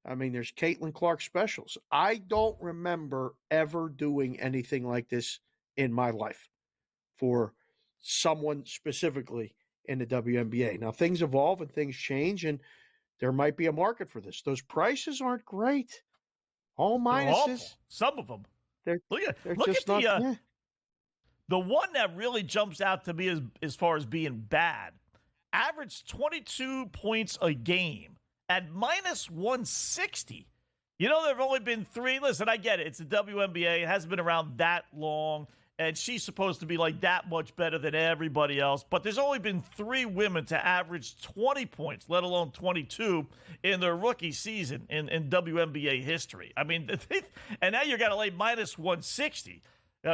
There's Caitlin Clark specials. I don't remember ever doing anything like this in my life for someone specifically in the WNBA. Now, things evolve and things change, and there might be a market for this. Those prices aren't great. All minuses. Some of them. Look at just the not. The one that really jumps out to me as far as being bad. Averaged 22 points a game at -160. There have only been 3. Listen, I get it. It's the WNBA. It hasn't been around that long. And she's supposed to be like that much better than everybody else. But there's only been 3 women to average 20 points, let alone 22, in their rookie season in WNBA history. And now you're going to lay -160.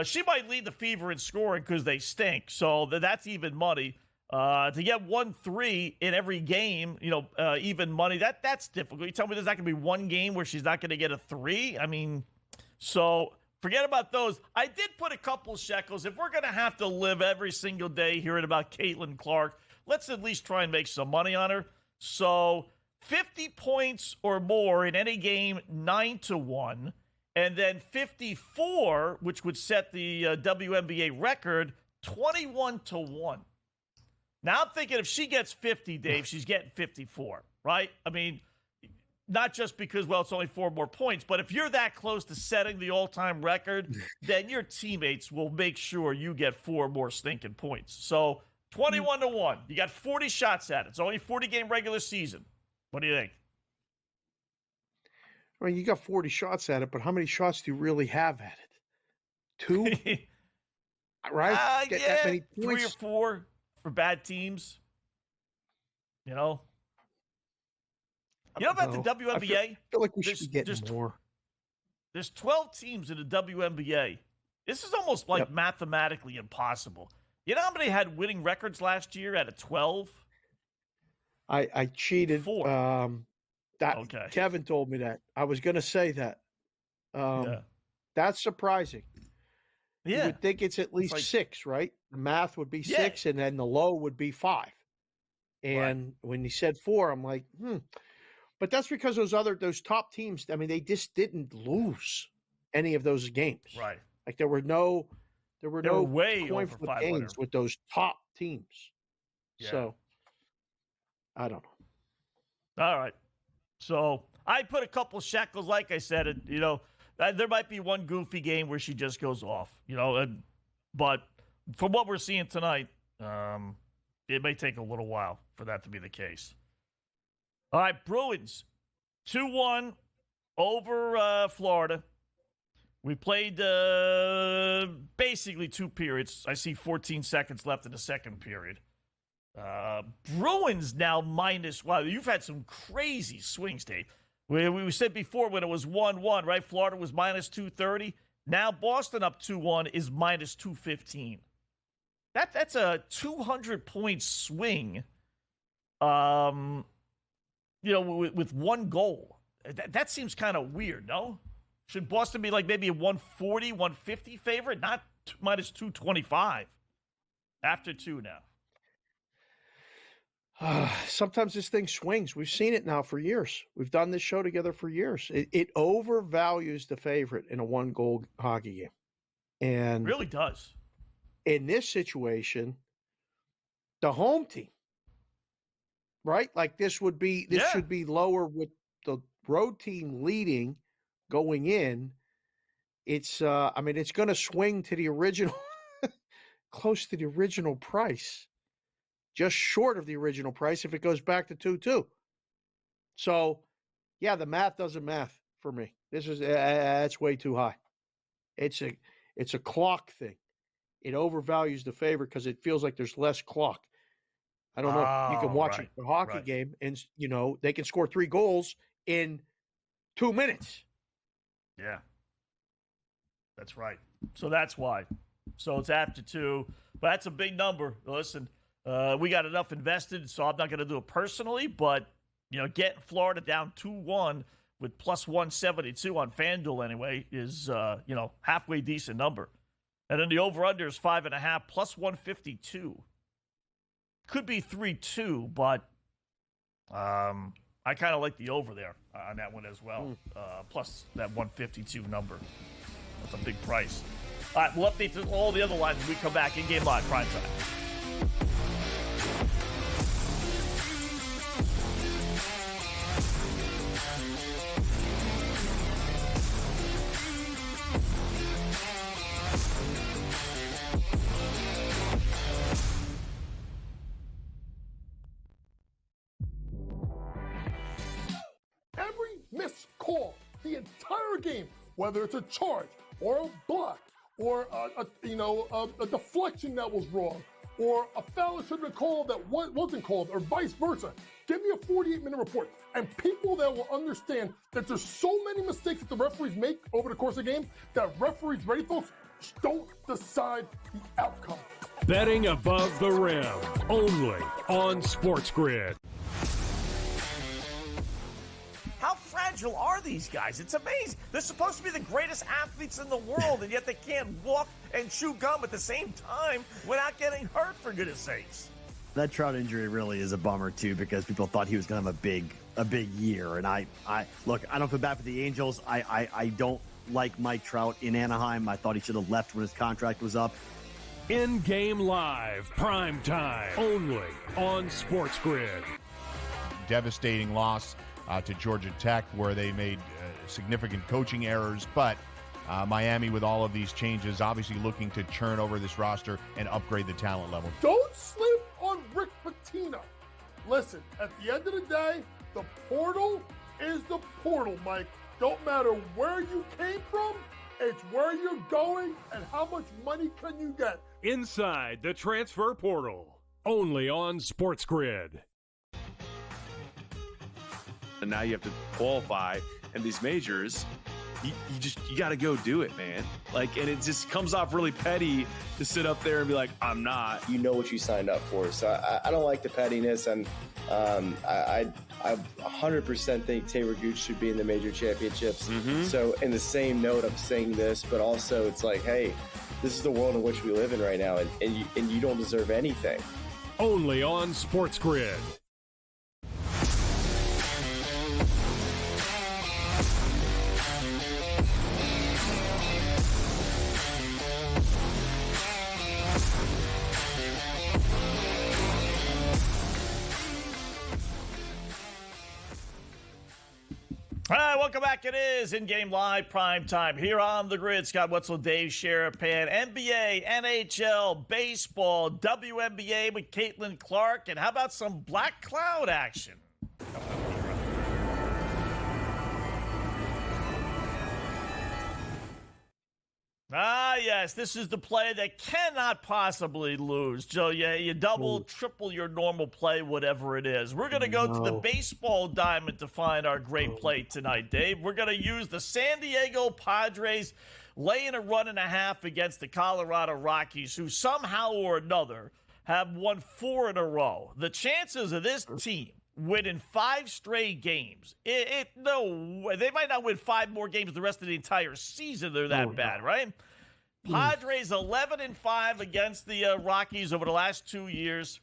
She might lead the Fever in scoring because they stink. So that's even money. To get 1-3 in every game, even money, that's difficult. You tell me there's not going to be one game where she's not going to get a 3? So forget about those. I did put a couple shekels. If we're going to have to live every single day hearing about Caitlin Clark, let's at least try and make some money on her. So 50 points or more in any game, 9-1. And then 54, which would set the WNBA record, 21-1. Now I'm thinking if she gets 50, Dave, she's getting 54, right? Not just because, it's only 4 more points, but if you're that close to setting the all-time record, then your teammates will make sure you get 4 more stinking points. So 21-1. You got 40 shots at it. It's only a 40-game regular season. What do you think? You got 40 shots at it, but how many shots do you really have at it? 2? Right? Get that many points? 3 or 4 for bad teams. About the WNBA? I feel like we should be getting more. There's 12 teams in the WNBA. This is almost like mathematically impossible. You know how many had winning records last year out of 12? I cheated. 4. Okay. Kevin told me that. I was going to say that. That's surprising. Yeah. You would think it's at least 6, right? The math would be 6, and then the low would be 5. And when he said 4, I'm like, But that's because those top teams, they just didn't lose any of those games. Right. Like there were no way coin over flip 500 games with those top teams. Yeah. So I don't know. All right. So I put a couple shekels, like I said, there might be one goofy game where she just goes off, but from what we're seeing tonight, it may take a little while for that to be the case. All right, Bruins, 2-1 over Florida. We played basically 2 periods. I see 14 seconds left in the second period. Bruins now wow, you've had some crazy swings, Dave. We said before when it was 1-1, right? Florida was -230. Now Boston up 2-1 is -215. That's a 200-point swing, with one goal. That seems kind of weird, no? Should Boston be like maybe a 140, 150 favorite, not minus 225 after 2 now? Sometimes this thing swings. We've seen it now for years. We've done this show together for years. It overvalues the favorite in a 1-goal hockey game. And really does. In this situation, the home team, right? Like this should be lower with the road team leading going in. It's it's going to swing to the original, close to the original price. Just short of the original price if it goes back to 2-2. So, yeah, the math doesn't math for me. This is that's way too high. It's a clock thing. It overvalues the favorite because it feels like there's less clock. I don't know. You can watch a hockey game and they can score 3 goals in 2 minutes. Yeah. That's right. So that's why. So it's after 2, but that's a big number. Listen. We got enough invested, so I'm not going to do it personally, but, getting Florida down 2-1 with plus 172 on FanDuel anyway is, halfway decent number. And then the over-under is 5.5 plus 152. Could be 3-2, but I kind of like the over there on that one as well, plus that 152 number. That's a big price. All right, we'll update all the other lines when we come back in Game Live Prime Time. Missed call the entire game, whether it's a charge or a block or a deflection that was wrong or a foul that should have been called that wasn't called or vice versa. Give me a 48-minute report. And people that will understand that there's so many mistakes that the referees make over the course of the game that referees, ready folks, don't decide the outcome. Betting above the rim, only on SportsGrid. How fragile are these guys? It's amazing. They're supposed to be the greatest athletes in the world, and yet they can't walk and chew gum at the same time without getting hurt, for goodness sakes. That Trout injury really is a bummer, too, because people thought he was going to have a big year. And I don't feel bad for the Angels. I don't like Mike Trout in Anaheim. I thought he should have left when his contract was up. InGame Live, prime time, only on SportsGrid. Devastating loss to Georgia Tech, where they made significant coaching errors. But Miami, with all of these changes, obviously looking to churn over this roster and upgrade the talent level. Don't sleep on Rick Pitino. Listen, at the end of the day, the portal is the portal, Mike. Don't matter where you came from, it's where you're going and how much money can you get. Inside the transfer portal, only on SportsGrid. And now you have to qualify, and these majors, you got to go do it, man. Like, and it just comes off really petty to sit up there and be like, I'm not. You know what you signed up for. So I don't like the pettiness, and I 100% think Taylor Gooch should be in the major championships. Mm-hmm. So in the same note, I'm saying this, but also it's like, hey, this is the world in which we live in right now, and you don't deserve anything. Only on SportsGrid. All right, welcome back. It is InGame Live Prime Time here on the grid. Scott Wetzel, Dave Sharapan, NBA, NHL, baseball, WNBA with Caitlin Clark, and how about some Black Cloud action? Ah, yes, this is the play that cannot possibly lose. So you double, triple your normal play, whatever it is. We're going to go to the baseball diamond to find our great play tonight, Dave. We're going to use the San Diego Padres laying a 1.5 against the Colorado Rockies, who somehow or another have won 4 in a row. The chances of this team winning 5 straight games. No, they might not win 5 more games the rest of the entire season. They're that bad, right? Padres 11-5 against the Rockies over the last 2 years.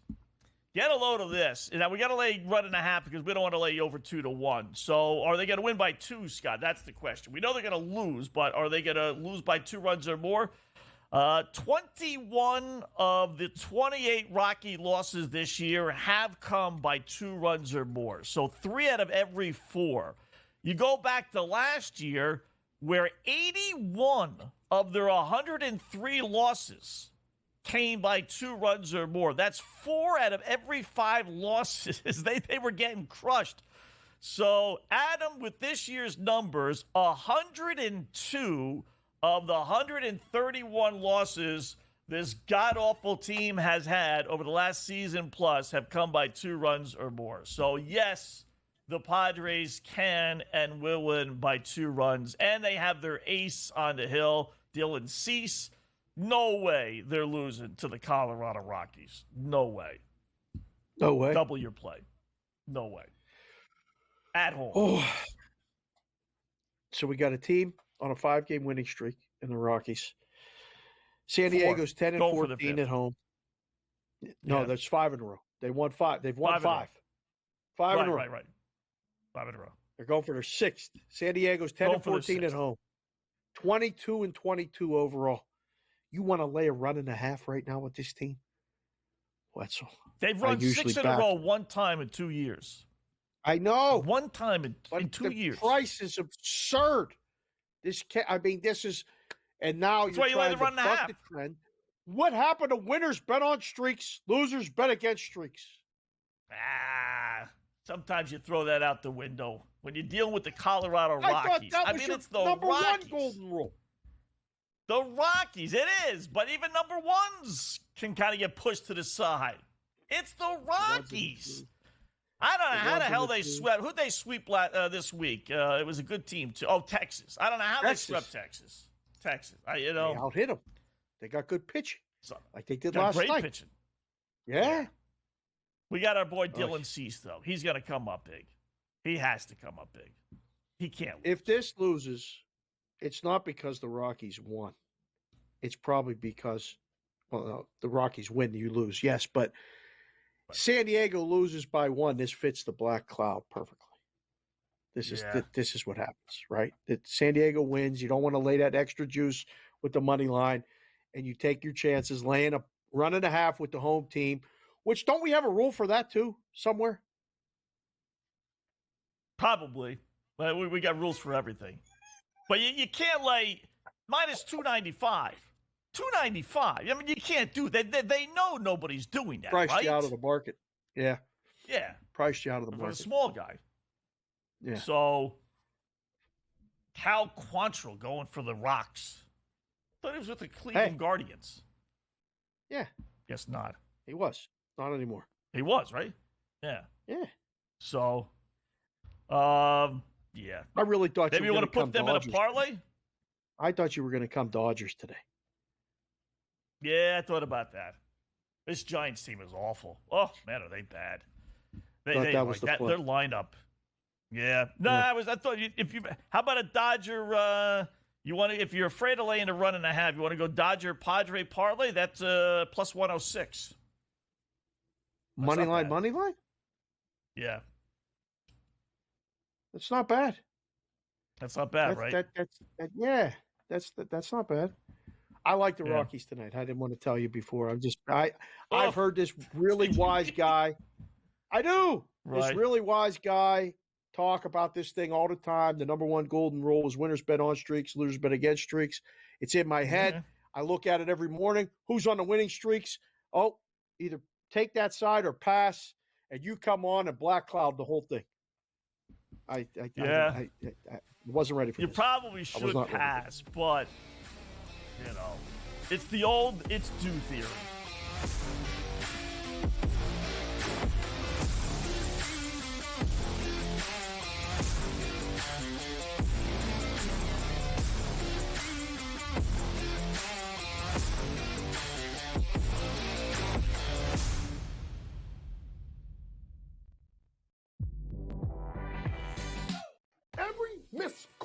Get a load of this. Now, we got to lay 1.5 because we don't want to lay over 2-1. So, are they going to win by 2, Scott? That's the question. We know they're going to lose, but are they going to lose by 2 runs or more? 21 of the 28 Rocky losses this year have come by 2 runs or more. So, 3 out of every 4. You go back to last year, where 81 of their 103 losses came by 2 runs or more. That's 4 out of every 5 losses. They were getting crushed. So, Adam, with this year's numbers, 102 of the 131 losses this god-awful team has had over the last season plus have come by 2 runs or more. So, yes, the Padres can and will win by 2 runs. And they have their ace on the hill, Dylan Cease. No way they're losing to the Colorado Rockies. No way. No way. Double your play. No way. At home. Oh. So we got a team on a 5-game winning streak in the Rockies. San Diego's 10-14 at home. No, that's 5 in a row. They won 5. They've won 5. 5 in a row. Right. 5 in a row. They're going for their 6th. San Diego's 10-14 at home. 22-22 overall. You want to lay a 1.5 right now with this team? Wetzel. They've run 6 in a row one time in 2 years. I know. One time in 2 years. The price is absurd. This is, and now that's why you let it run in a half. Trend. What happened to winners bet on streaks, losers bet against streaks? Sometimes you throw that out the window when you're dealing with the Colorado Rockies. It's the number Rockies. 1 golden rule. The Rockies, it is, but even number 1s can kind of get pushed to the side. It's the Rockies. I don't know how the hell they swept. Who'd they sweep this week? It was a good team, too. Oh, Texas. I don't know how they swept Texas. They out-hit them. They got good pitching, like they did last night. Great pitching. Yeah. We got our boy Dylan Cease, though. He's going to come up big. He has to come up big. He can't lose. If this loses, it's not because the Rockies won. It's probably because, the Rockies win, you lose. Yes, but San Diego loses by 1. This fits the black cloud perfectly. This is what happens, right? That San Diego wins. You don't want to lay that extra juice with the money line, and you take your chances laying a 1.5 with the home team. Which, don't we have a rule for that too somewhere? Probably. We got rules for everything. But you can't lay minus 295. 295. I mean, you can't do that. They know nobody's doing that, Priced right? you out of the market. Yeah. Yeah. Priced you out of the For market. a small guy. Yeah. So, Cal Quantrill going for the Rocks. I thought he was with the Cleveland Guardians. Yeah. Guess not. He was. Not anymore. He was, right? Yeah. Yeah. So, yeah. I really thought maybe you want to put them Dodgers in a parlay. Today. I thought you were going to come Dodgers today. Yeah, I thought about that. This Giants team is awful. Oh man, are they bad? Their lineup. Yeah. No, yeah. I thought how about a Dodger? If you're afraid of laying a 1.5, you want to go Dodger Padre parlay? That's plus 106. Money line. Yeah. That's not bad. That's not bad, right? That's not bad. I like the Rockies tonight. I didn't want to tell you before. I've heard this really wise guy. I do. Right. This really wise guy talk about this thing all the time. The number 1 golden rule is winners bet on streaks, losers bet against streaks. It's in my head. Yeah. I look at it every morning. Who's on the winning streaks? Oh, either take that side or pass, and you come on and black cloud the whole thing. I wasn't ready for you this. You probably should pass, but it's the old it's due theory.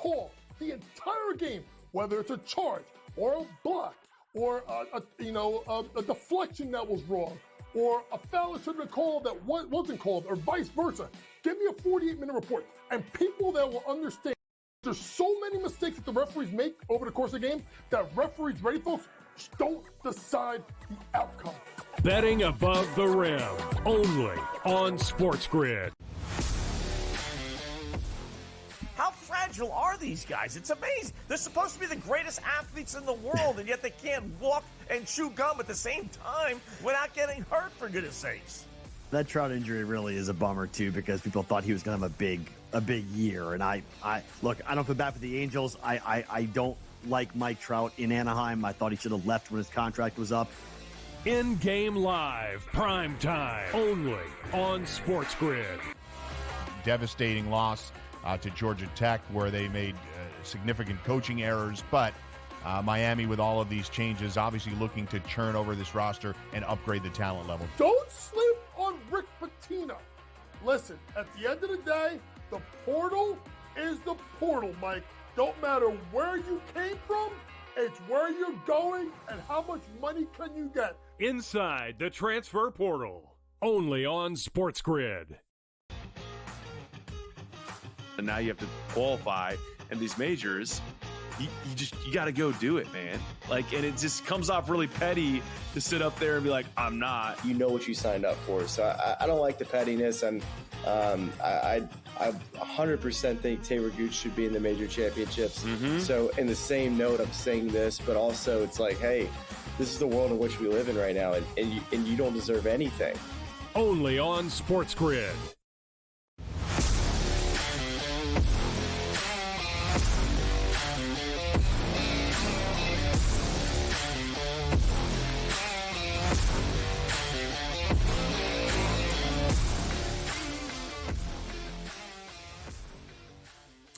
call the entire game, whether it's a charge or a block or a deflection that was wrong or a foul that should have been called that wasn't called or vice versa. Give me a 48-minute report, and people that will understand. There's so many mistakes that the referees make over the course of the game that referees, ready folks, just don't decide the outcome. Betting above the rim, only on SportsGrid. How fragile are these guys? It's amazing. They're supposed to be the greatest athletes in the world, and yet they can't walk and chew gum at the same time without getting hurt, for goodness sakes. That Trout injury really is a bummer too, because people thought he was going to have a big year. And I look, I don't feel bad for the Angels. I don't like Mike Trout in Anaheim. I thought he should have left when his contract was up. InGame Live, prime time, only on SportsGrid. Devastating loss to Georgia Tech, where they made significant coaching errors, but Miami, with all of these changes, obviously looking to churn over this roster and upgrade the talent level. Don't sleep on Rick Pitino. Listen, at the end of the day, the portal is the portal, Mike. Don't matter where you came from, it's where you're going and how much money can you get. Inside the transfer portal, only on SportsGrid. And now you have to qualify, and these majors, you got to go do it, man. Like, and it just comes off really petty to sit up there and be like, I'm not. You know what you signed up for, so I don't like the pettiness, and I 100% think Taylor Gooch should be in the major championships. Mm-hmm. So in the same note, I'm saying this, but also it's like, hey, this is the world in which we live in right now, and you don't deserve anything. Only on SportsGrid.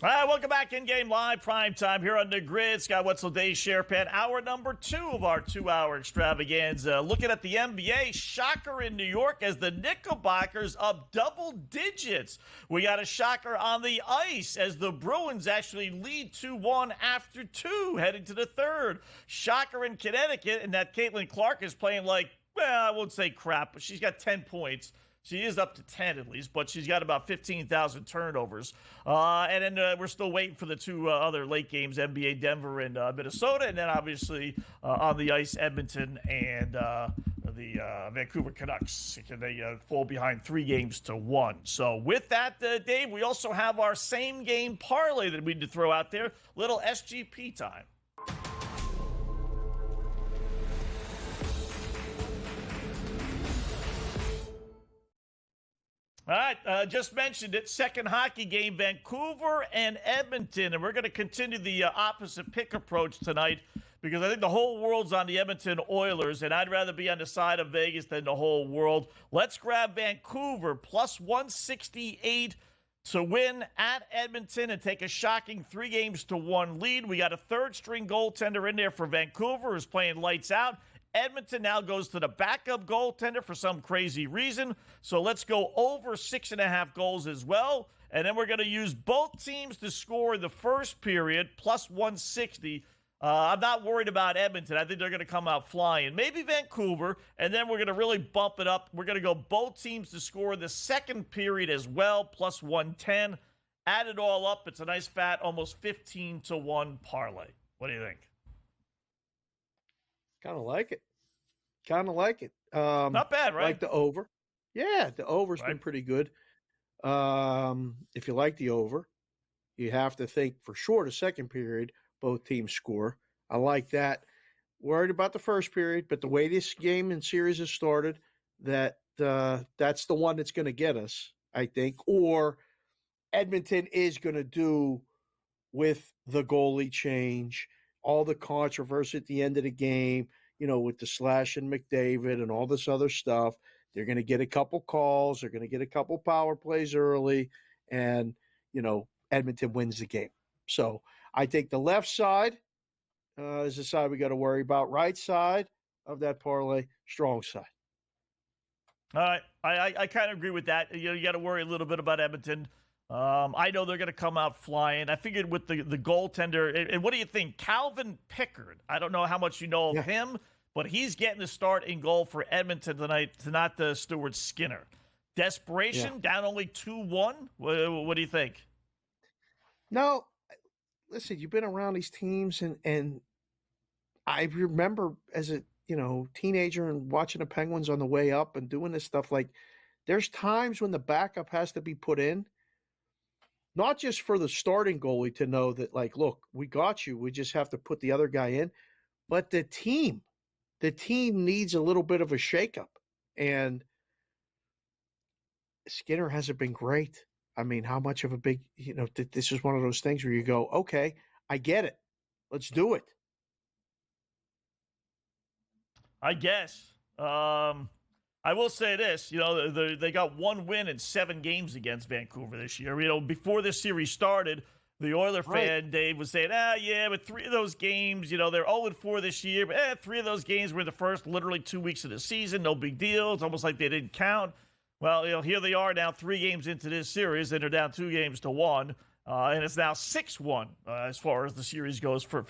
All right, welcome back. InGame Live, prime time here on the grid. Scott Wetzel, Dave Sharapan. Hour number 2 of our 2-hour extravaganza. Looking at the NBA, shocker in New York as the Knickerbockers up double digits. We got a shocker on the ice as the Bruins actually lead 2-1 after 2, heading to the third. Shocker in Connecticut, and that Caitlin Clark is playing like, well, I won't say crap, but she's got 10 points. She is up to 10 at least, but she's got about 15,000 turnovers. And then we're still waiting for the two other late games, NBA Denver and Minnesota, and then obviously on the ice, Edmonton and the Vancouver Canucks. They fall behind 3-1. So with that, Dave, we also have our same game parlay that we need to throw out there. Little SGP time. All right, just mentioned it. Second hockey game, Vancouver and Edmonton. And we're going to continue the opposite pick approach tonight because I think the whole world's on the Edmonton Oilers, and I'd rather be on the side of Vegas than the whole world. Let's grab Vancouver, plus 168 to win at Edmonton and take a shocking 3-1 lead. We got a third-string goaltender in there for Vancouver who's playing lights out. Edmonton now goes to the backup goaltender for some crazy reason. So let's go over 6.5 goals as well. And then we're going to use both teams to score in the first period, plus 160. I'm not worried about Edmonton. I think they're going to come out flying. Maybe Vancouver, and then we're going to really bump it up. We're going to go both teams to score in the second period as well, plus 110. Add it all up. It's a nice fat, almost 15-1 parlay. What do you think? Kind of like it. Not bad, right? Like the over. Yeah, the over's been pretty good. If you like the over, you have to think for sure the second period, both teams score. I like that. Worried about the first period, but the way this game and series has started, that's the one that's going to get us, I think. Or Edmonton is going to do with the goalie change, all the controversy at the end of the game, with the Slash and McDavid and all this other stuff. They're going to get a couple calls. They're going to get a couple power plays early, and, Edmonton wins the game. So I think the left side is the side we got to worry about. Right side of that parlay, strong side. All right. I kind of agree with that. You got to worry a little bit about Edmonton. I know they're going to come out flying. I figured with the goaltender, and what do you think? Calvin Pickard. I don't know how much you know of him, but he's getting the start in goal for Edmonton tonight to not the Stuart Skinner. Desperation, down only 2-1. What do you think? No, listen, you've been around these teams, and I remember as a teenager and watching the Penguins on the way up and doing this stuff. Like, there's times when the backup has to be put in, not just for the starting goalie to know that, like, look, we got you. We just have to put the other guy in. But the team needs a little bit of a shakeup. And Skinner hasn't been great. I mean, how much of a big, this is one of those things where you go, okay, I get it. Let's do it. I guess. I will say this, they got one win in 7 games against Vancouver this year. Before this series started, the Oiler fan, Dave, was saying, but 3 of those games, they're 0-4 this year, but 3 of those games were the first literally 2 weeks of the season. No big deal. It's almost like they didn't count. Well, here they are now 3 games into this series, and they're down 2-1, and it's now 6-1 as far as the series goes for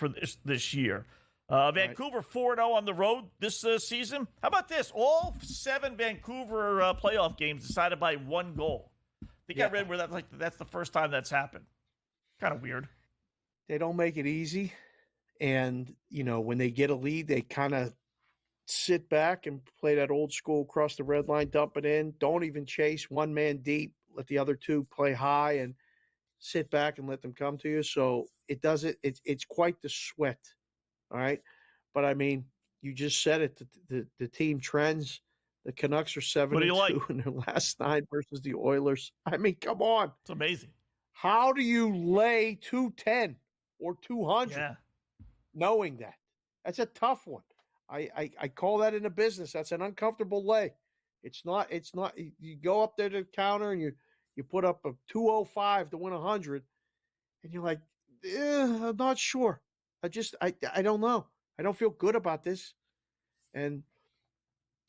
this year. Vancouver 4-0 on the road this season. How about this? All 7 Vancouver playoff games decided by 1 goal. I think I read where that's the first time that's happened. Kind of weird. They don't make it easy. And, when they get a lead, they kind of sit back and play that old school cross the red line, dump it in. Don't even chase, one man deep. Let the other 2 play high and sit back and let them come to you. So it's quite the sweat. All right. But I mean, you just said it. The team trends. The Canucks are 7-2 in their last 9 versus the Oilers. I mean, come on. It's amazing. How do you lay 210 or 200 knowing that? That's a tough one. I call that in the business. That's an uncomfortable lay. It's not. You go up there to the counter and you put up a 205 to win 100, and you're like, I'm not sure. I don't know. I don't feel good about this. And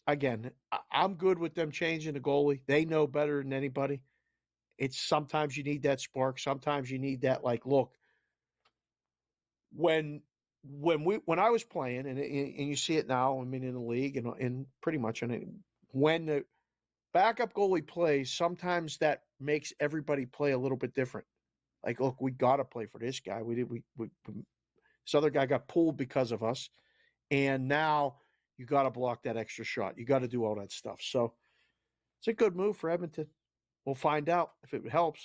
again, I'm good with them changing the goalie. They know better than anybody. It's sometimes you need that spark. Sometimes you need that, like, look, when I was playing, and you see it now, I mean, in the league and pretty much when the backup goalie plays, sometimes that makes everybody play a little bit different. Like, look, we got to play for this guy. This other guy got pulled because of us, and now you got to block that extra shot. You got to do all that stuff. So it's a good move for Edmonton. We'll find out if it helps.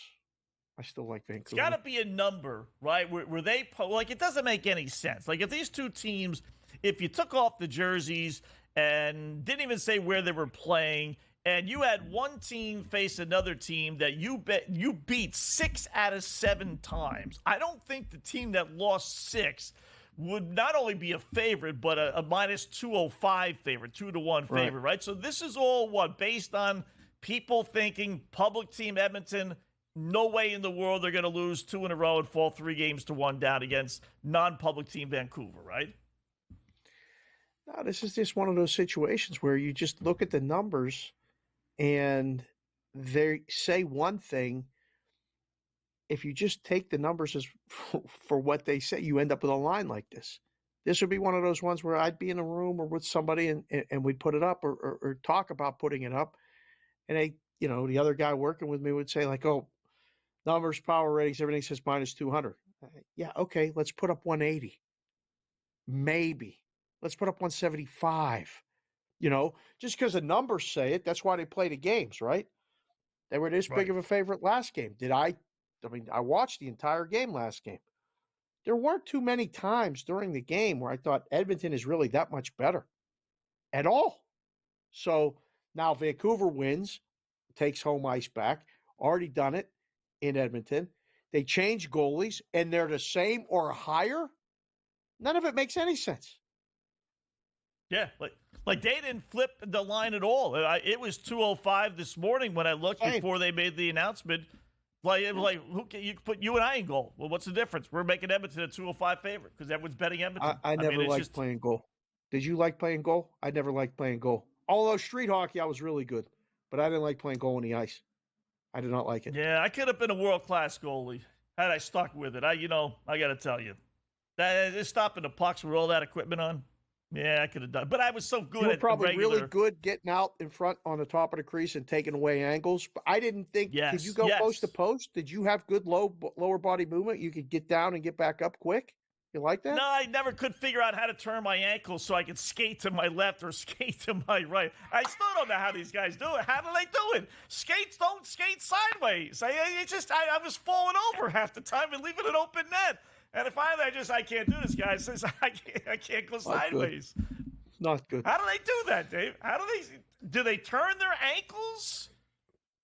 I still like Vancouver. It's got to be a number, right? Where they it doesn't make any sense. Like, if these 2 teams, if you took off the jerseys and didn't even say where they were playing, and you had one team face another team that you beat 6 out of 7 times, I don't think the team that lost 6 would not only be a favorite, but a minus 205 favorite, 2-1 favorite, right? So this is all based on people thinking public team Edmonton, no way in the world they're going to lose 2 in a row and fall 3-1 down against non-public team Vancouver, right? No, this is just one of those situations where you just look at the numbers and they say one thing. If you just take the numbers as for what they say, you end up with a line like this. This would be one of those ones where I'd be in a room or with somebody and we'd put it up or talk about putting it up. And the other guy working with me would say, like, oh, numbers, power ratings, everything says minus 200. Yeah, okay, let's put up 180. Maybe. Let's put up 175. Just because the numbers say it, that's why they play the games, right? They were this big of a favorite last game. I watched the entire game last game. There weren't too many times during the game where I thought Edmonton is really that much better at all. So now Vancouver wins, takes home ice back, already done it in Edmonton. They change goalies, and they're the same or higher. None of it makes any sense. Yeah, like they didn't flip the line at all. It was 205 this morning when I looked before they made the announcement. You put you and I in goal. Well, what's the difference? We're making Edmonton a 205 favorite because everyone's betting Edmonton. I never liked playing goal. Did you like playing goal? I never liked playing goal. Although street hockey, I was really good, but I didn't like playing goal on the ice. I did not like it. Yeah, I could have been a world-class goalie had I stuck with it. I got to tell you, that stopping the pucks with all that equipment on. Yeah, I could have done, but I was so good. You were at probably the regular... really good getting out in front on the top of the crease and taking away angles. But I didn't think. Yes, Did you go post to post? Did you have good lower body movement? You could get down and get back up quick. You like that? No, I never could figure out how to turn my ankles so I could skate to my left or skate to my right. I still don't know how these guys do it. How do they do it? Skates don't skate sideways. I was falling over half the time and leaving an open net. And finally, I can't do this, guys. I can't go sideways. Not good. How do they do that, Dave? Do they turn their ankles?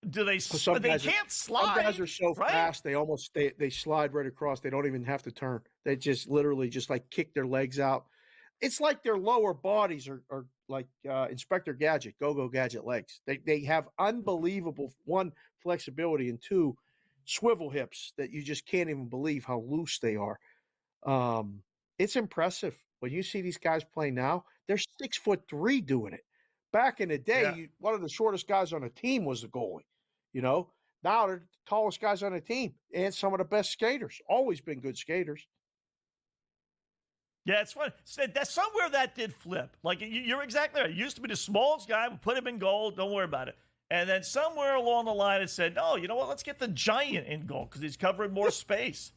Do they? They can't slide. Some guys are so right? fast they slide right across. They don't even have to turn. They just literally just like kick their legs out. It's like their lower bodies are like Inspector Gadget, Go-Go Gadget legs. They have unbelievable, one, flexibility, and two, swivel hips that you just can't even believe how loose they are. It's impressive. When you see these guys play now, they're 6'3" doing it. Back in the day, one of the shortest guys on the team was the goalie. Now they're the tallest guys on the team and some of the best skaters. Always been good skaters. Yeah, it's funny. That somewhere that did flip. Like you're exactly right. It used to be the smallest guy. We put him in goal. Don't worry about it. And then somewhere along the line, it said, "No, you know what? Let's get the giant in goal because he's covering more space."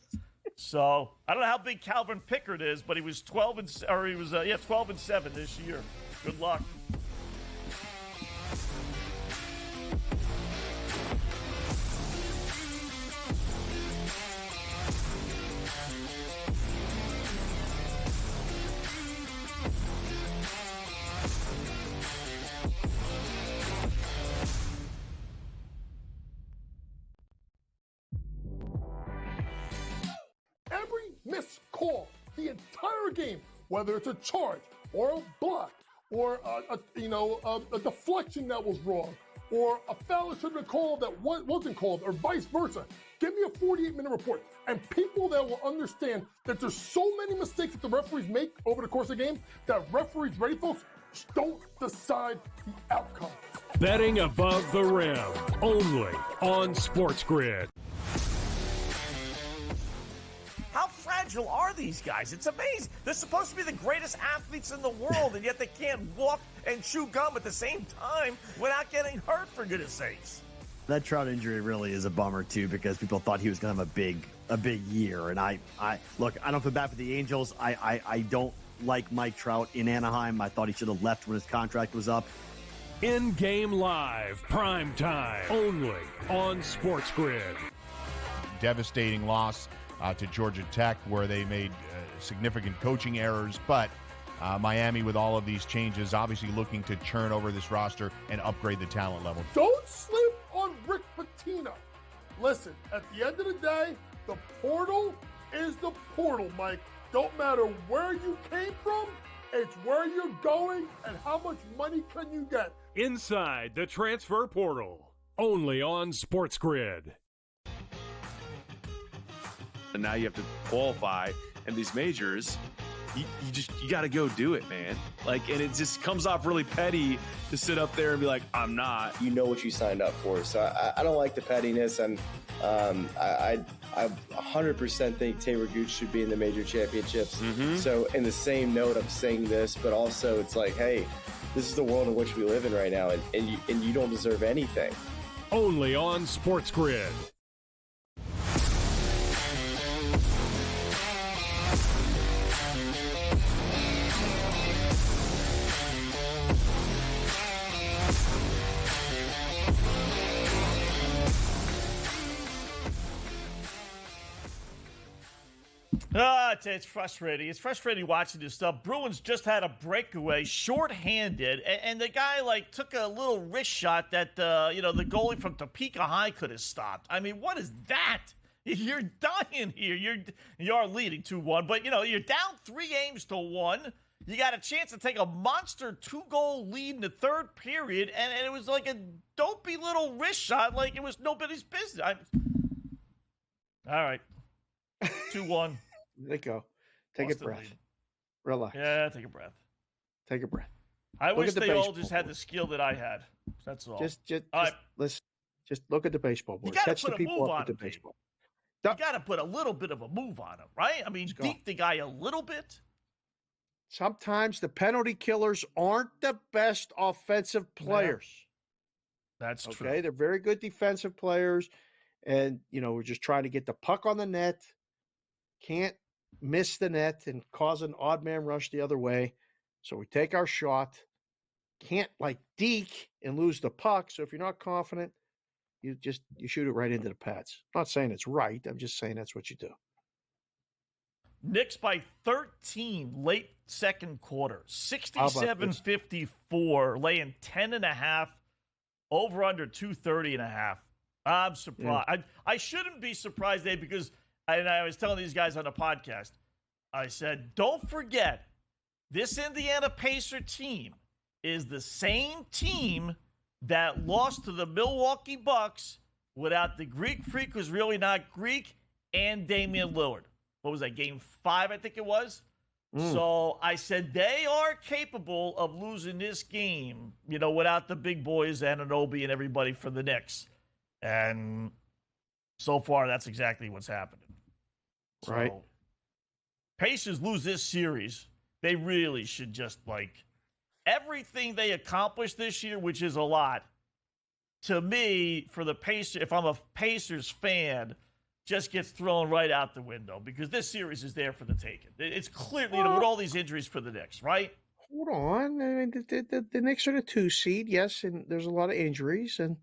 So I don't know how big Calvin Pickard is, but he was 12 and 7 this year. Good luck. Every missed call, the entire game, whether it's a charge or a block or a deflection that was wrong or a foul that should have been called that wasn't called or vice versa. Give me a 48-minute report. And people that will understand that there's so many mistakes that the referees make over the course of the game that referees, ready folks, don't decide the outcome. Betting above the rim, only on SportsGrid. How fragile are these guys? It's amazing. They're supposed to be the greatest athletes in the world, and yet they can't walk and chew gum at the same time without getting hurt, for goodness sakes. That Trout injury really is a bummer, too, because people thought he was going to have a big year. And I don't feel bad for the Angels. I don't like Mike Trout in Anaheim. I thought he should have left when his contract was up. InGame Live, prime time, only on SportsGrid. Devastating loss to Georgia Tech, where they made significant coaching errors. But Miami, with all of these changes, obviously looking to churn over this roster and upgrade the talent level. Don't sleep on Rick Pitino. Listen, at the end of the day, the portal is the portal, Mike. Don't matter where you came from, it's where you're going and how much money can you get. Inside the transfer portal, only on SportsGrid. And now you have to qualify, and these majors, you got to go do it, man. Like, and it just comes off really petty to sit up there and be like, I'm not. You know what you signed up for. So I don't like the pettiness, and I 100% think Taylor Gooch should be in the major championships. Mm-hmm. So in the same note, I'm saying this, but also it's like, hey, this is the world in which we live in right now, and you don't deserve anything. Only on SportsGrid. It's frustrating. It's frustrating watching this stuff. Bruins just had a breakaway, shorthanded, and the guy took a little wrist shot that the goalie from Topeka High could have stopped. I mean, what is that? You're dying here. You are leading 2-1, but you're down 3-1. You got a chance to take a monster 2-goal lead in the third period, and it was like a dopey little wrist shot, like it was nobody's business. All right, 2-1. There you go. Take a breath. Relax. Yeah, take a breath. Take a breath. I wish they all just had the skill that I had. That's all. Just all right. listen. Just look at the baseball board. You got Catch to the put a people move up on with the him, Pete. baseball. You got to put a little bit of a move on him, right? I mean, deke the guy a little bit. Sometimes the penalty killers aren't the best offensive players. Yeah. That's true. Okay, they're very good defensive players. And, we're just trying to get the puck on the net. Can't miss the net and cause an odd man rush the other way. So we take our shot. Can't deke and lose the puck. So if you're not confident, you shoot it right into the pads. I'm not saying it's right. I'm just saying that's what you do. Knicks by 13 late second quarter. 67-54, laying 10.5, over under 230.5. I'm surprised. Yeah. I shouldn't be surprised, Dave, because I was telling these guys on the podcast, I said, don't forget, this Indiana Pacer team is the same team that lost to the Milwaukee Bucks without the Greek Freak, who's really not Greek, and Damian Lillard. What was that, game 5, I think it was? So I said they are capable of losing this game, without the big boys, Anunoby and everybody for the Knicks. And so far, that's exactly what's happening. Right. So, Pacers lose this series. They really should just, everything they accomplished this year, which is a lot, to me, for the Pacers, if I'm a Pacers fan, just gets thrown right out the window because this series is there for the taking. It's clearly, with all these injuries for the Knicks, right? Hold on. I mean, the Knicks are the 2 seed, yes, and there's a lot of injuries and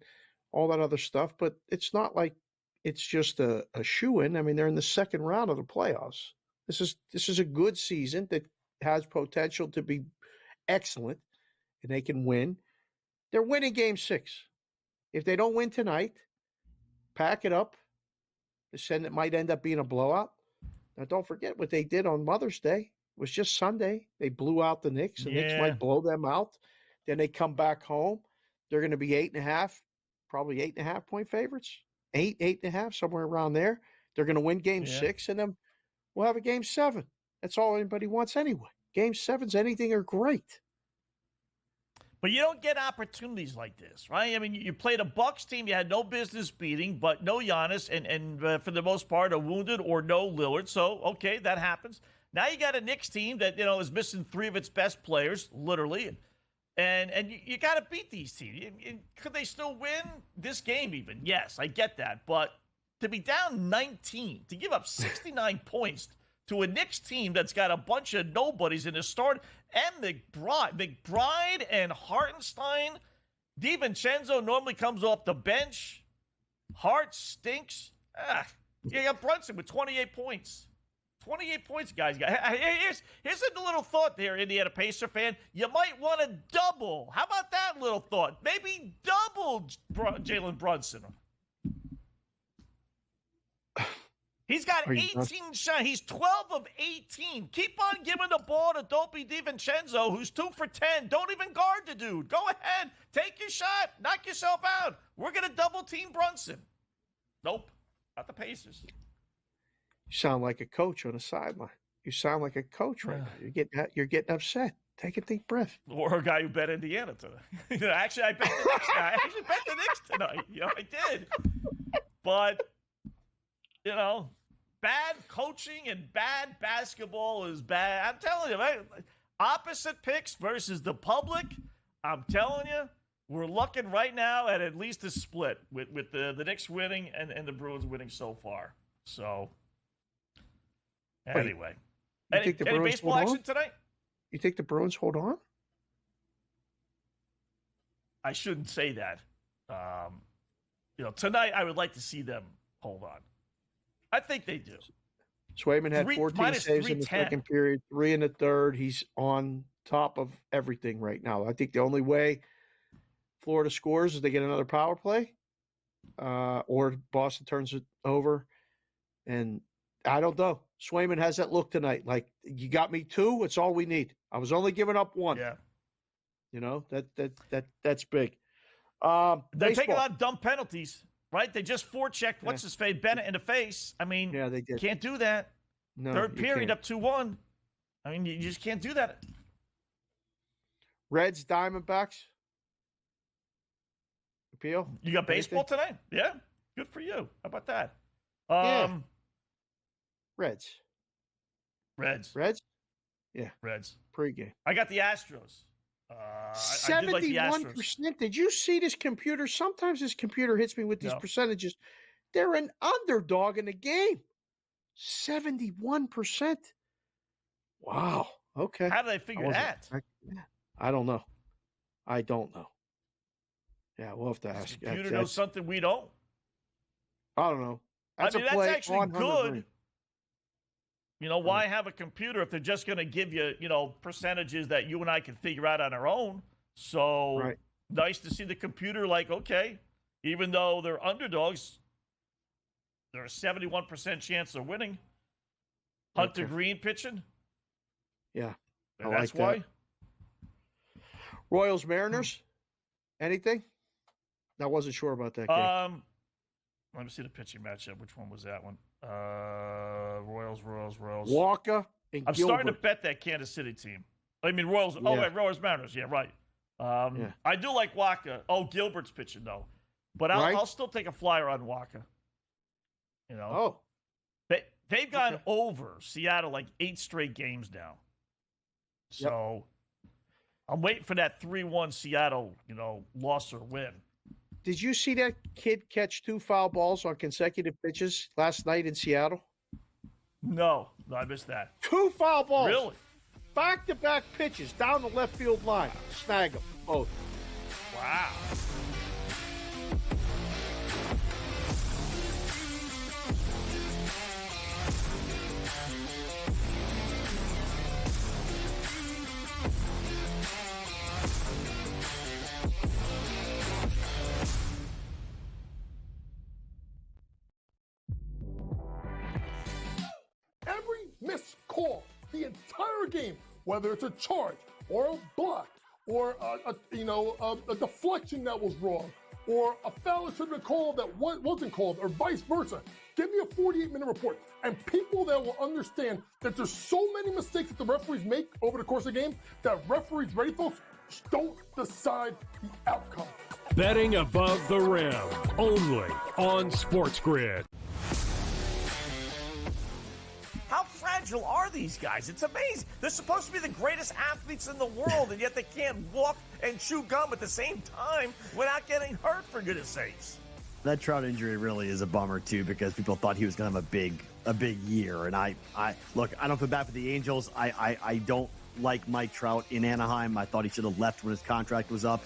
all that other stuff, but it's not like it's just a shoo-in. I mean, they're in the second round of the playoffs. This is a good season that has potential to be excellent, and they can win. They're winning game 6. If they don't win tonight, pack it up. It might end up being a blowout. Now, don't forget what they did on Mother's Day. It was just Sunday. They blew out the Knicks. The Knicks might blow them out. Then they come back home. They're going to be 8.5, probably 8.5-point favorites. 8.5, somewhere around there. They're going to win game 6, and then we'll have a game 7. That's all anybody wants anyway. Game 7s, anything are great. But you don't get opportunities like this, right? I mean, you played a Bucks team you had no business beating, but no Giannis, and for the most part, a wounded or no Lillard. So, okay, that happens. Now you got a Knicks team that, is missing 3 of its best players, literally. And you got to beat these teams. Could they still win this game even? Yes, I get that. But to be down 19, to give up 69 points to a Knicks team that's got a bunch of nobodies in the start, and McBride and Hartenstein, DiVincenzo normally comes off the bench. Hart stinks. You got Brunson with 28 points. 28 points, guys. Here's a little thought there, Indiana Pacer fan. You might want to double. How about that little thought? Maybe double Jalen Brunson. He's got 18 shots. He's 12 of 18. Keep on giving the ball to Dopey DiVincenzo, who's 2 for 10. Don't even guard the dude. Go ahead. Take your shot. Knock yourself out. We're going to double team Brunson. Nope. Not the Pacers. You sound like a coach on the sideline. You sound like a coach right now. You're getting upset. Take a deep breath. Or a guy who bet Indiana tonight. Actually, I bet the Knicks. I actually bet the Knicks tonight. I did. But, bad coaching and bad basketball is bad. I'm telling you, man, opposite picks versus the public. I'm telling you, we're looking right now at least a split with the Knicks winning and the Bruins winning so far. So, anyway. Any baseball action tonight? You think the Bruins hold on? I shouldn't say that. Tonight I would like to see them hold on. I think they do. Swayman had 14 saves in the second period, 3 in the third. He's on top of everything right now. I think the only way Florida scores is they get another power play or Boston turns it over. And I don't know. Swayman has that look tonight. Like, you got me 2. It's all we need. I was only giving up 1. Yeah. That's big. They're taking a lot of dumb penalties. Right? They just forechecked what's-his-face, Bennett in the face. I mean, they did. Can't do that. No, Third period up 2-1. I mean, you just can't do that. Reds, Diamondbacks. Peel? You got baseball tonight? Yeah. Good for you. How about that? Yeah. Reds. Yeah. Reds. Pre-game. I got the Astros. I did like the Astros. 71%. Did you see this computer? Sometimes this computer hits me with these percentages. They're an underdog in the game. 71%. Wow. Okay. How did they figure that? I don't know. Yeah, we'll have to ask. The computer knows something we don't. I don't know. That's actually good. You know, why have a computer if they're just going to give you, percentages that you and I can figure out on our own? So nice to see the computer like, okay, even though they're underdogs, there's a 71% chance of winning. Hunter Green pitching. Yeah. And that's why. Royals Mariners. Anything? I wasn't sure about that game. Let me see the pitching matchup. Which one was that one? Royals. Walker and I'm Gilbert. starting to bet that Kansas City team. I mean, Royals. Yeah. Oh, wait, Royals Mariners. Yeah, right. I do like Walker. Oh, Gilbert's pitching, though. But I'll still take a flyer on Walker. They've gone over Seattle like 8 straight games now. So I'm waiting for that 3-1 Seattle, loss or win. Did you see that kid catch 2 foul balls on consecutive pitches last night in Seattle? No, I missed that. 2 foul balls. Really? Back-to-back pitches down the left field line. Snag them both. Wow. Every missed call, the entire game, whether it's a charge or a block or a deflection that was wrong or a foul that should have been called that wasn't called or vice versa. Give me a 48-minute report. And people that will understand that there's so many mistakes that the referees make over the course of the game that referees, ready folks, don't decide the outcome. Betting above the rim, only on SportsGrid. How fragile are these guys? It's amazing. They're supposed to be the greatest athletes in the world, and yet they can't walk and chew gum at the same time without getting hurt, for goodness sakes. That Trout injury really is a bummer, too, because people thought he was going to have a big year. And I look, I don't feel bad for the Angels. I don't like Mike Trout in Anaheim. I thought he should have left when his contract was up.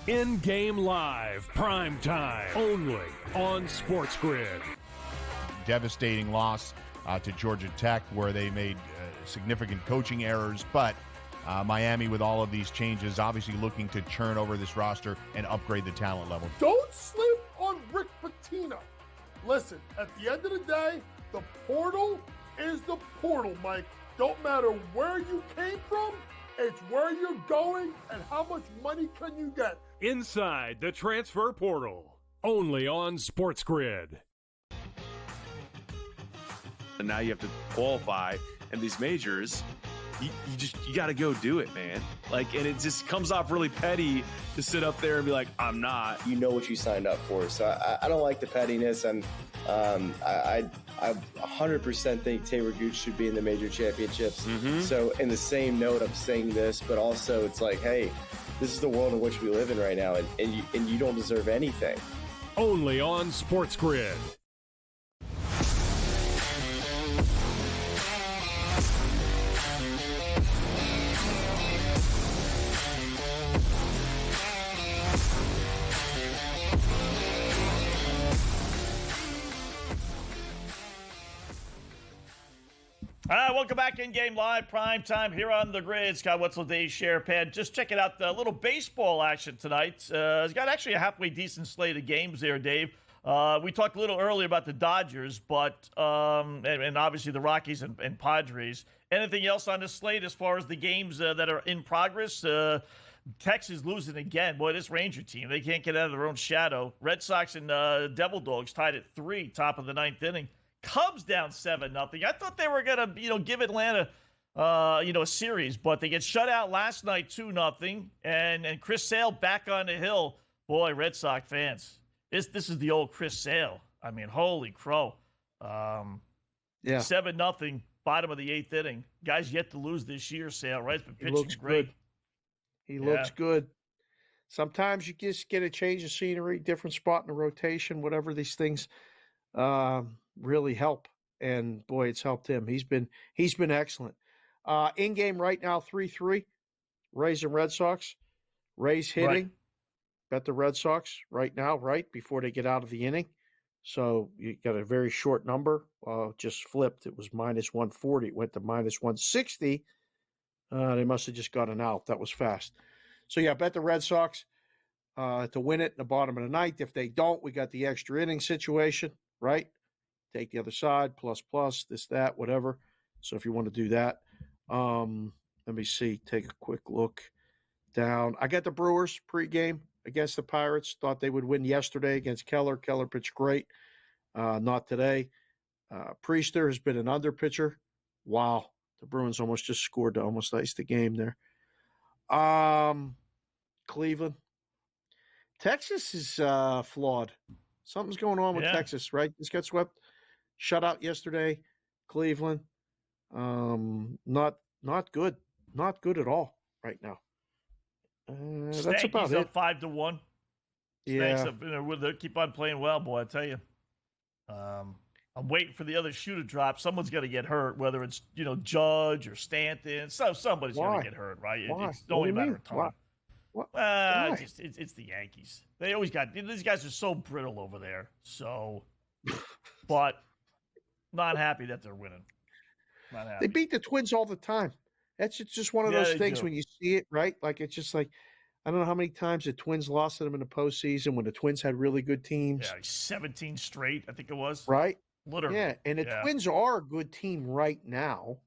InGame Live, prime time, only on SportsGrid. Devastating loss to Georgia Tech, where they made significant coaching errors. But Miami, with all of these changes, obviously looking to churn over this roster and upgrade the talent level. Don't sleep on Rick Pitino. Listen, at the end of the day, the portal is the portal, Mike. Don't matter where you came from, it's where you're going and how much money can you get. Inside the transfer portal, only on SportsGrid. And now you have to qualify, and these majors, you got to go do it, man. And it just comes off really petty to sit up there and be like, I'm not. You know what you signed up for. So I don't like the pettiness, and I 100% think Taylor Gooch should be in the major championships. Mm-hmm. So in the same note, I'm saying this, but also it's like, hey, this is the world in which we live in right now, and you don't deserve anything. Only on SportsGrid. All right, welcome back. InGame Live, prime time here on the grid. Scott Wetzel, Dave Sharapan. Just checking out the little baseball action tonight. It's got actually a halfway decent slate of games there, Dave. We talked a little earlier about the Dodgers, but and obviously the Rockies and Padres. Anything else on the slate as far as the games that are in progress? Texas losing again. Boy, this Ranger team, they can't get out of their own shadow. Red Sox and Devil Dogs tied at 3, top of the 9th inning. Cubs down 7-0. I thought they were going to, give Atlanta, a series, but they get shut out last night 2-0. And Chris Sale back on the hill. Boy, Red Sox fans, this is the old Chris Sale. I mean, holy crow. 7-0, bottom of the 8th inning. Guys yet to lose this year, Sale, right? It's been pitching looks great. Good. He looks good. Sometimes you just get a change of scenery, different spot in the rotation, whatever these things really help. And boy, it's helped him. He's been excellent. In game right now, 3-3. Rays and Red Sox. Rays hitting. Right. Bet the Red Sox right now, right before they get out of the inning. So you got a very short number. Just flipped. It was -140. It went to -160. They must have just got an out. That was fast. So, yeah, bet the Red Sox to win it in the bottom of the ninth. If they don't, we got the extra inning situation, right? Take the other side, plus, this, that, whatever. So if you want to do that, let me see. Take a quick look down. I got the Brewers pregame against the Pirates. Thought they would win yesterday against Keller. Keller pitched great. Not today. Priester has been an under pitcher. Wow. The Bruins almost just scored to almost iced the game there. Cleveland. Texas is flawed. Something's going on with Texas, right? Just got swept. Shut out yesterday. Cleveland. Not good. Not good at all right now. That's about it. Up 5-1. Yeah. They keep on playing well, boy, I tell you. I'm waiting for the other shoe to drop. Someone's going to get hurt, whether it's Judge or Stanton. Somebody's going to get hurt, right? Why? It's only a matter of time. Why? It's the Yankees. They always got these guys are so brittle over there. So, but not happy that they're winning. Not happy. They beat the Twins all the time. That's just one of those things when you see it, right? Like it's just like I don't know how many times the Twins lost to them in the postseason when the Twins had really good teams. Yeah, like 17 straight, I think it was. Right? Literally. Yeah, and the Twins are a good team right now.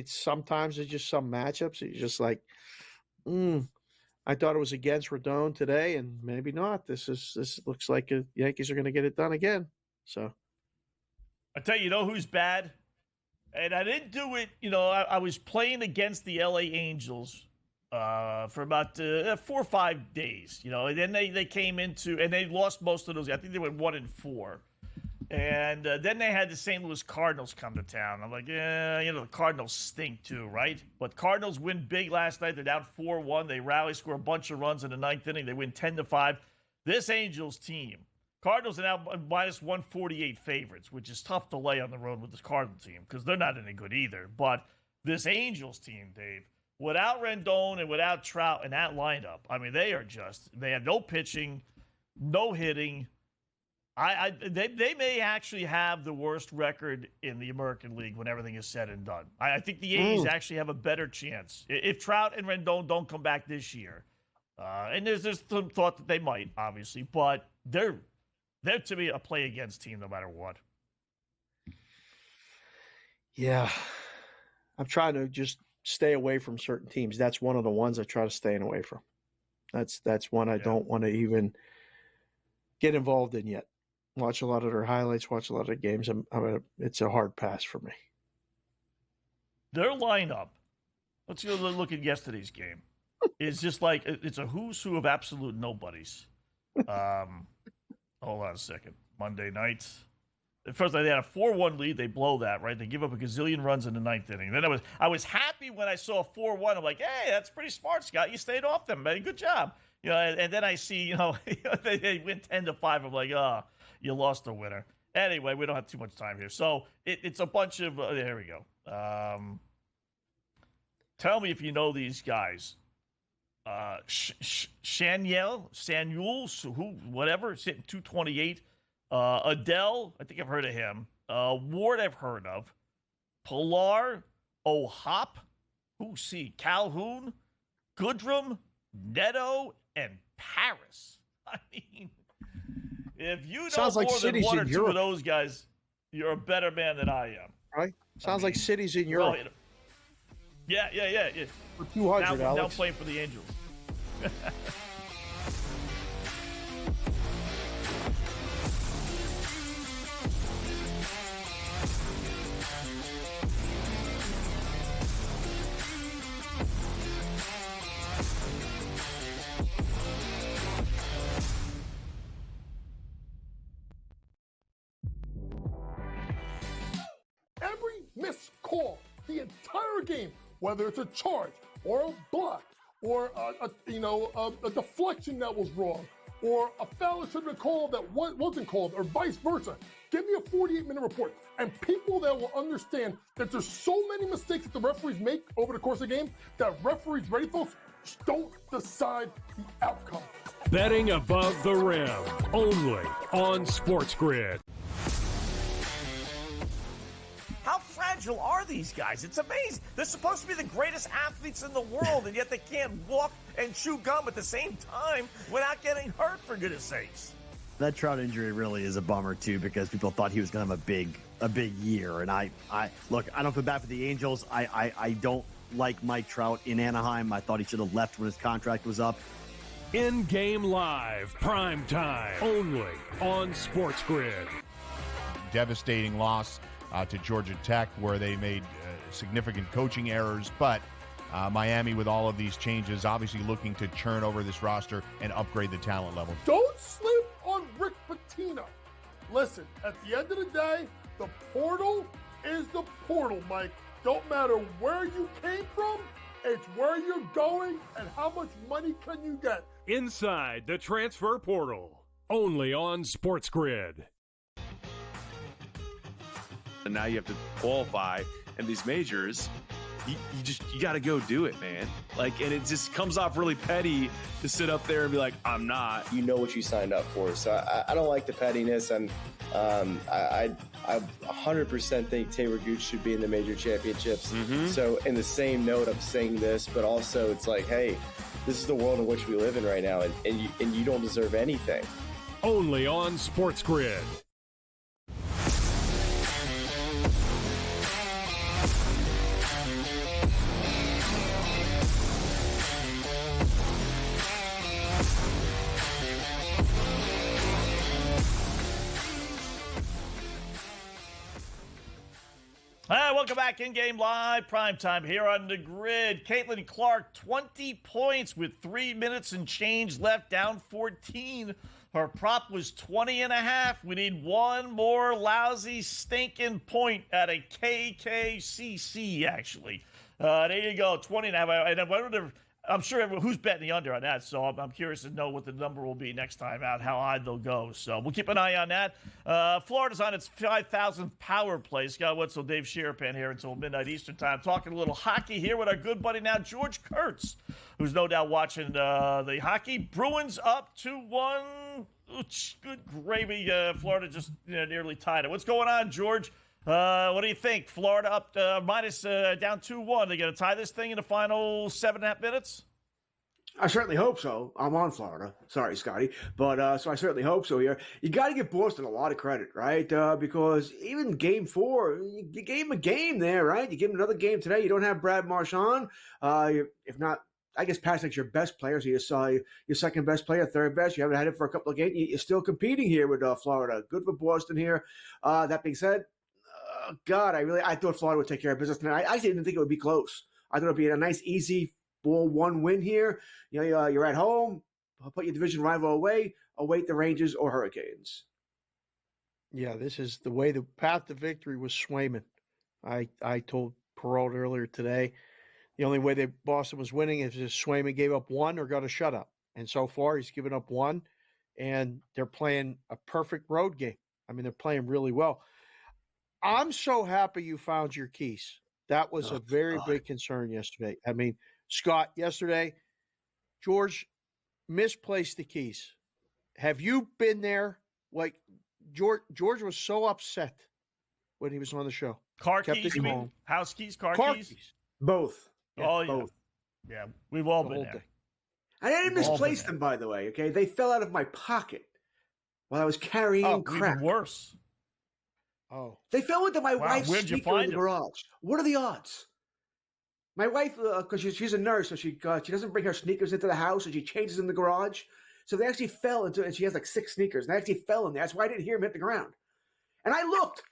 Sometimes it's just some matchups. It's just like, I thought it was against Rodon today, and maybe not. This looks like the Yankees are going to get it done again. So, I tell you, who's bad? And I didn't do it. I was playing against the LA Angels for about 4 or 5 days. And then they came into and they lost most of those. I think they went 1-4. And then they had the St. Louis Cardinals come to town. I'm like, the Cardinals stink too, right? But Cardinals win big last night. They're down 4-1. They rally, score a bunch of runs in the 9th inning. They win 10-5. This Angels team, Cardinals are now -148 favorites, which is tough to lay on the road with this Cardinal team because they're not any good either. But this Angels team, Dave, without Rendon and without Trout in that lineup, I mean, they have no pitching, no hitting. They may actually have the worst record in the American League when everything is said and done. I think the A's actually have a better chance if Trout and Rendon don't come back this year. And there's some thought that they might, obviously, but they're to me a play against team no matter what. Yeah, I'm trying to just stay away from certain teams. That's one of the ones I try to stay away from. That's one I don't want to even get involved in yet. Watch a lot of their highlights, watch a lot of their games. It's a hard pass for me. Their lineup, let's go look at yesterday's game, is just like it's a who's who of absolute nobodies. Hold on a second. Monday night. First, they had a 4-1 lead. They blow that, right? They give up a gazillion runs in the 9th inning. Then I was happy when I saw 4-1. I'm like, hey, that's pretty smart, Scott. You stayed off them, man. Good job. And then I see, they win 10-5. I'm like, you lost the winner. Anyway, we don't have too much time here. So it's a bunch of, there we go. Tell me if you know these guys. Samuel, who, whatever, sitting 228. Adele, I think I've heard of him. Ward, I've heard of. Pilar, O'Hop, Calhoun, Goodrum, Neto, and Paris. I mean, if you know more than one or two of those guys, you're a better man than I am. Right? Sounds like cities in Europe. Yeah. For 200, now playing for the Angels. game, whether it's a charge or a block or a deflection that was wrong or a foul that should have been called that wasn't called or vice versa. Give me a 48-minute report. And people that will understand that there's so many mistakes that the referees make over the course of the game that referees, ready folks, don't decide the outcome. Betting above the rim, only on SportsGrid. How fragile are these guys? It's amazing. They're supposed to be the greatest athletes in the world, and yet they can't walk and chew gum at the same time without getting hurt, for goodness sakes. That Trout injury really is a bummer too, because people thought he was going to have a big year. And I look, I don't feel bad for the Angels. I don't like Mike Trout in Anaheim. I thought he should have left when his contract was up. InGame Live, prime time, only on SportsGrid. Devastating loss to Georgia Tech, where they made significant coaching errors, but Miami, with all of these changes, obviously looking to churn over this roster and upgrade the talent level. Don't sleep on Rick Pitino. Listen, at the end of the day, the portal is the portal, Mike. Don't matter where you came from, it's where you're going and how much money can you get. Inside the transfer portal, only on SportsGrid. And now you have to qualify, and these majors, you got to go do it, man. Like, and it just comes off really petty to sit up there and be like, I'm not. You know what you signed up for. So I don't like the pettiness, and I 100% think Taylor Gooch should be in the major championships. Mm-hmm. So in the same note, I'm saying this, but also it's like, hey, this is the world in which we live in right now, and you don't deserve anything. Only on SportsGrid. Hi, welcome back. InGame Live, primetime here on the grid. Caitlin Clark, 20 points with 3 minutes and change left, down 14. Her prop was 20.5. We need one more lousy, stinking point at a KKCC, actually. There you go, 20.5. And I wonder, I'm sure who's betting the under on that, so I'm curious to know what the number will be next time out, how high they'll go. So we'll keep an eye on that. Florida's on its 5,000th power play. Scott Wetzel, Dave Sharapan here until midnight Eastern time. Talking a little hockey here with our good buddy now, George Kurtz, who's no doubt watching the hockey. Bruins up 2-1. Good gravy. Florida just nearly tied it. What's going on, George? What do you think? Florida up minus down 2-1. They going to tie this thing in the final 7.5 minutes? I certainly hope so. I'm on Florida. Sorry, Scotty. But so I certainly hope so here. You got to give Boston a lot of credit, right? Because even game 4, you gave him a game there, right? You give him another game today. You don't have Brad Marchand. If not, I guess Pastrnak's your best player. So you saw your second best player, third best. You haven't had it for a couple of games. You're still competing here with Florida. Good for Boston here. That being said, God, I thought Florida would take care of business tonight. I didn't think it would be close. I thought it would be a nice, easy 4-1 win here. You know, you're at home. Put your division rival away. Await the Rangers or Hurricanes. Yeah, this is the way the path to victory was Swayman. I told Perrault earlier today, the only way that Boston was winning is if Swayman gave up one or got a shutout. And so far, he's given up one, and they're playing a perfect road game. I mean, they're playing really well. I'm so happy you found your keys. That was a very big concern yesterday. I mean, Scott, yesterday, George misplaced the keys. Have you been there? Like, George was so upset when he was on the show. Car keys, house keys, car keys? Both. Yeah, oh, yeah. Both. Yeah, we've all been there. Day. I didn't misplace them, by the way, okay? They fell out of my pocket while I was carrying crap. Even worse. Oh. They fell into my wife's Where'd you sneaker find in the garage. What are the odds? My wife, because she's a nurse, so she doesn't bring her sneakers into the house, so she changes in the garage. So they actually fell into, and she has like 6 sneakers, and they actually fell in there. That's why I didn't hear them hit the ground. And I looked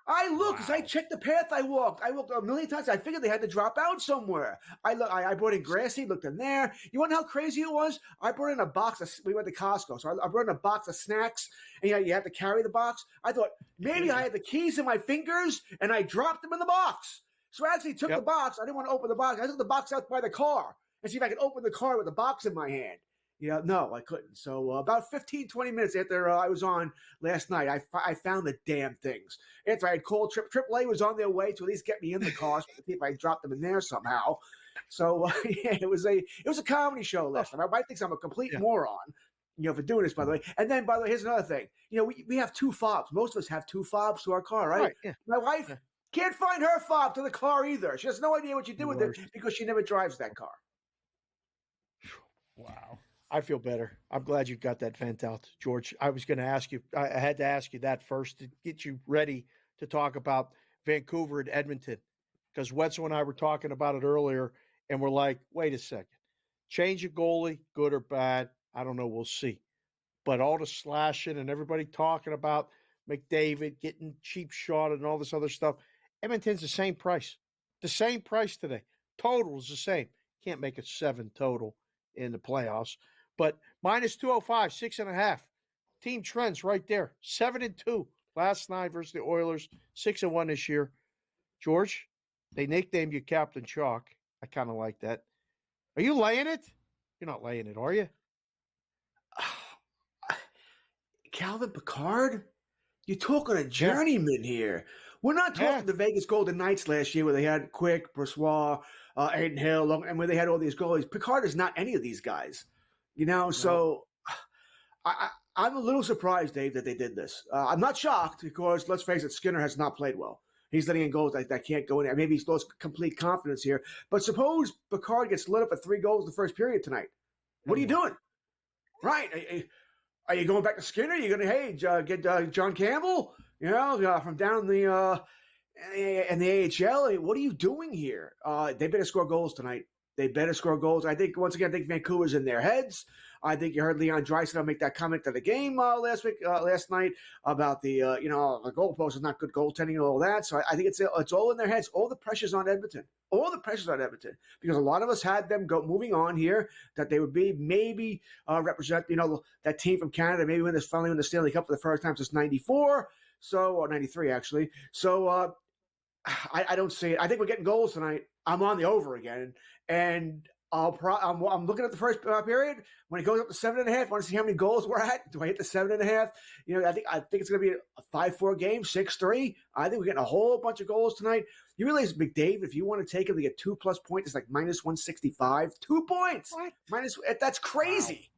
because I checked the path I walked. I walked a million times. I figured they had to drop out somewhere. I brought in grassy, looked in there. You want to know how crazy it was? I brought in a box of, we went to Costco, so I brought in a box of snacks, and you had to carry the box. I thought maybe I had the keys in my fingers, and I dropped them in the box. So I actually took the box. I didn't want to open the box. I took the box out by the car and see if I could open the car with the box in my hand. No, I couldn't. So about 15, 20 minutes after I was on last night, I found the damn things. After I had called AAA was on their way to at least get me in the car, so to see if I dropped them in there somehow. So it was a comedy show last night. Everybody thinks I'm a complete moron, for doing this, by the way. And then, by the way, here's another thing. We have 2 fobs. Most of us have 2 fobs to our car, right? Yeah. My wife can't find her fob to the car either. She has no idea what you do with it because she never drives that car. Wow. I feel better. I'm glad you got that vent out, George. I was going to ask you, I had to ask you that first to get you ready to talk about Vancouver and Edmonton, because Wetzel and I were talking about it earlier, and we're like, wait a second. Change of goalie, good or bad, I don't know. We'll see. But all the slashing and everybody talking about McDavid getting cheap shot and all this other stuff, Edmonton's the same price. The same price today. Total is the same. Can't make it 7 total in the playoffs. But minus 205, 6.5. Team trends right there. 7-2 last night versus the Oilers. 6-1 this year. George, they nicknamed you Captain Chalk. I kind of like that. Are you laying it? You're not laying it, are you? Calvin Pickard? You're talking a journeyman here. We're not talking the Vegas Golden Knights last year where they had Quick, Brossoit, Aiden Hill, and where they had all these goalies. Pickard is not any of these guys. So I'm a little surprised, Dave, that they did this. I'm not shocked because, let's face it, Skinner has not played well. He's letting in goals that can't go in there. Maybe he's lost complete confidence here. But suppose Pickard gets lit up at 3 goals in the first period tonight. What are you doing? Right. Are you going back to Skinner? Are you going to, get John Campbell, from down in the AHL? What are you doing here? They better score goals tonight. They better score goals. I think Vancouver's in their heads. I think you heard Leon Draisaitl make that comment to the game last night about the goalpost is not good goaltending and all that. So I think it's all in their heads. All the pressure's on Edmonton. Because a lot of us had them moving on here, that they would be maybe represent that team from Canada, maybe finally win the Stanley Cup for the first time since '94, or '93 actually. So I don't see it. I think we're getting goals tonight. I'm on the over again, and I'm looking at the first period. When it goes up to 7.5, I want to see how many goals we're at. Do I hit the 7.5? I think it's going to be a 5-4 game, 6-3. I think we're getting a whole bunch of goals tonight. You realize McDavid, if you want to take him to get 2+ points, it's like minus 165. 2 points. What? That's crazy.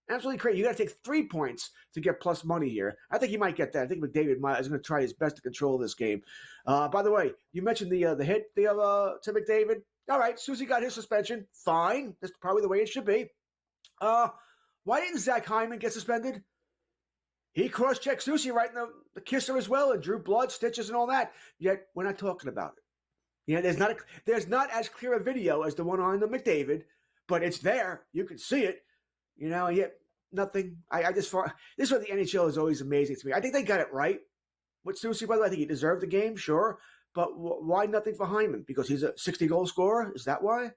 Wow. Absolutely crazy. You got to take 3 points to get plus money here. I think he might get that. I think McDavid is going to try his best to control this game. By the way, you mentioned the hit to McDavid. All right, Susie got his suspension. Fine. That's probably the way it should be. Why didn't Zach Hyman get suspended? He cross-checked Susie right in the kisser as well and drew blood, stitches, and all that. Yet we're not talking about it. There's not as clear a video as the one on the McDavid, but it's there. You can see it. Yet nothing. This is what the NHL is always amazing to me. I think they got it right with Susie, by the way. I think he deserved the game, sure. But why nothing for Hyman? Because he's a 60-goal scorer? Is that why?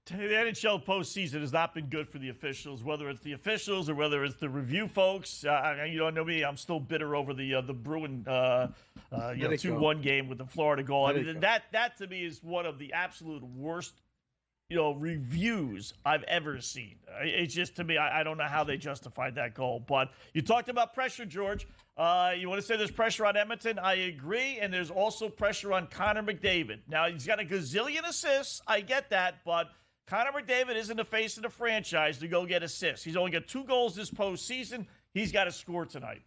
The NHL postseason has not been good for the officials, whether it's the officials or whether it's the review folks. You don't know me; I'm still bitter over the Bruin 2-1 game with the Florida goal. I mean, that to me is one of the absolute worst reviews I've ever seen. It's just, to me, I don't know how they justified that goal. But you talked about pressure, George. You want to say there's pressure on Edmonton? I agree. And there's also pressure on Connor McDavid. Now, he's got a gazillion assists. I get that. But Connor McDavid isn't the face of the franchise to go get assists. He's only got 2 goals this postseason. He's got to score tonight.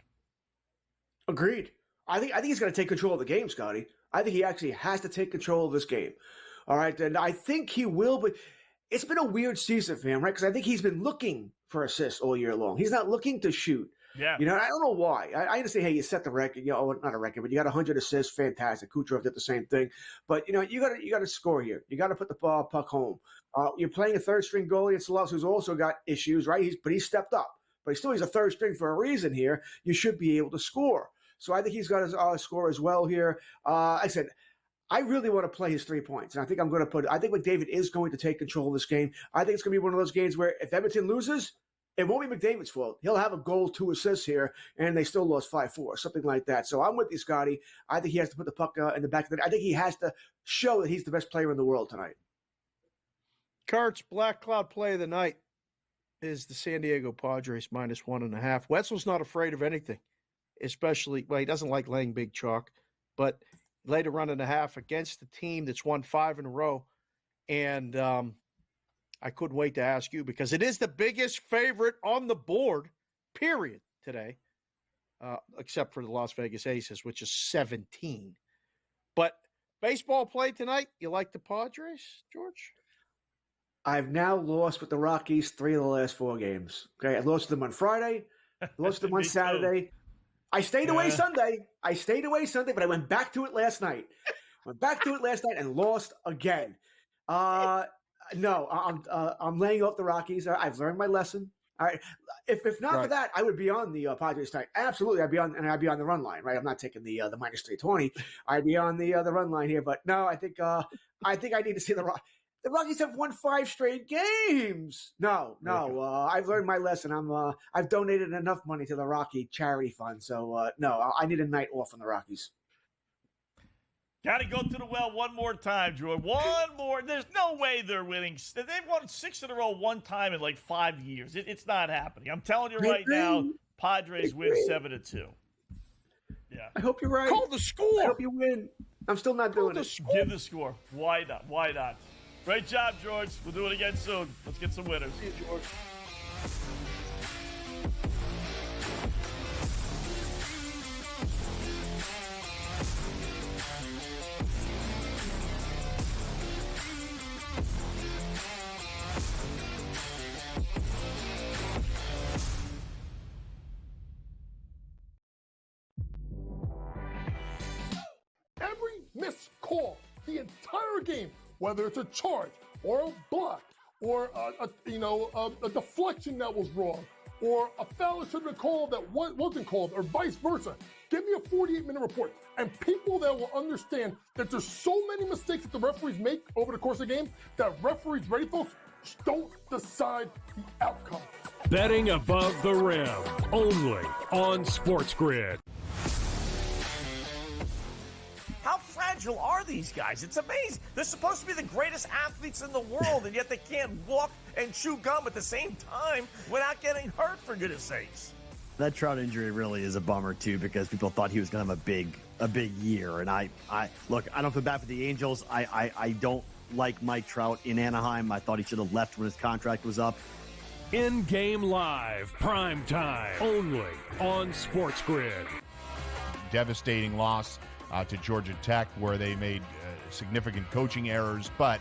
Agreed. I think he's going to take control of the game, Scotty. I think he actually has to take control of this game. All right, and I think he will, but it's been a weird season for him, right? Because I think he's been looking for assists all year long. He's not looking to shoot. Yeah. I don't know why. I understand, hey, you set the record, not a record, but you got 100 assists, fantastic. Kucherov did the same thing. But, you got to score here. You got to put the puck home. You're playing a third-string goalie in Salas, who's also got issues, right? But he's stepped up. But he's a third string for a reason here. You should be able to score. So I think he's got to score as well here. I said, I really want to play his 3 points. And I think I think McDavid is going to take control of this game. I think it's going to be one of those games where if Edmonton loses, it won't be McDavid's fault. He'll have a goal, 2 assists here, and they still lost 5-4, something like that. So I'm with you, Scotty. I think he has to put the puck in the back of the net. I think he has to show that he's the best player in the world tonight. Kurt's Black Cloud play of the night is the San Diego Padres -1.5. Wetzel's not afraid of anything, especially, well, he doesn't like laying big chalk, but laid a 1.5 against the team that's won 5 in a row. And I couldn't wait to ask you because it is the biggest favorite on the board, period, today, except for the Las Vegas Aces, which is 17. But baseball play tonight, you like the Padres, George? I've now lost with the Rockies 3 of the last 4 games. Okay, I lost to them on Friday, lost to them on Saturday. I stayed away Sunday. But I went back to it last night. And lost again. No, I'm laying off the Rockies. I've learned my lesson. All right. If not for that, I would be on the Padres tonight. Absolutely, I'd be on the run line. Right, I'm not taking the -320. I'd be on the run line here. But no, I think I need to see the Rockies. The Rockies have won 5 straight games. No. I've learned my lesson. I've donated enough money to the Rocky charity fund. So no, I need a night off from the Rockies. Got to go to the well one more time, Drew. One more. There's no way they're winning. They've won 6 in a row one time in like 5 years. It's not happening. I'm telling you right now, Padres win 7-2. Yeah. I hope you're right. Call the score. I hope you win. I'm still not doing it. Give the score. Why not? Why not? Great job, George. We'll do it again soon. Let's get some winners. See you, George. Every missed call, the entire game, whether it's a charge or a block or a deflection that was wrong or a foul that should have been called that wasn't called or vice versa. Give me a 48-minute report. And people that will understand that there's so many mistakes that the referees make over the course of the game that referees, ready folks, don't decide the outcome. Betting above the rim, only on SportsGrid. How fragile are these guys? It's amazing. They're supposed to be the greatest athletes in the world, and yet they can't walk and chew gum at the same time without getting hurt, for goodness sakes. That Trout injury really is a bummer, too, because people thought he was going to have a big year. And I look, I don't feel bad for the Angels. I don't like Mike Trout in Anaheim. I thought he should have left when his contract was up. InGame Live, prime time, only on SportsGrid. Devastating loss to Georgia Tech, where they made significant coaching errors. But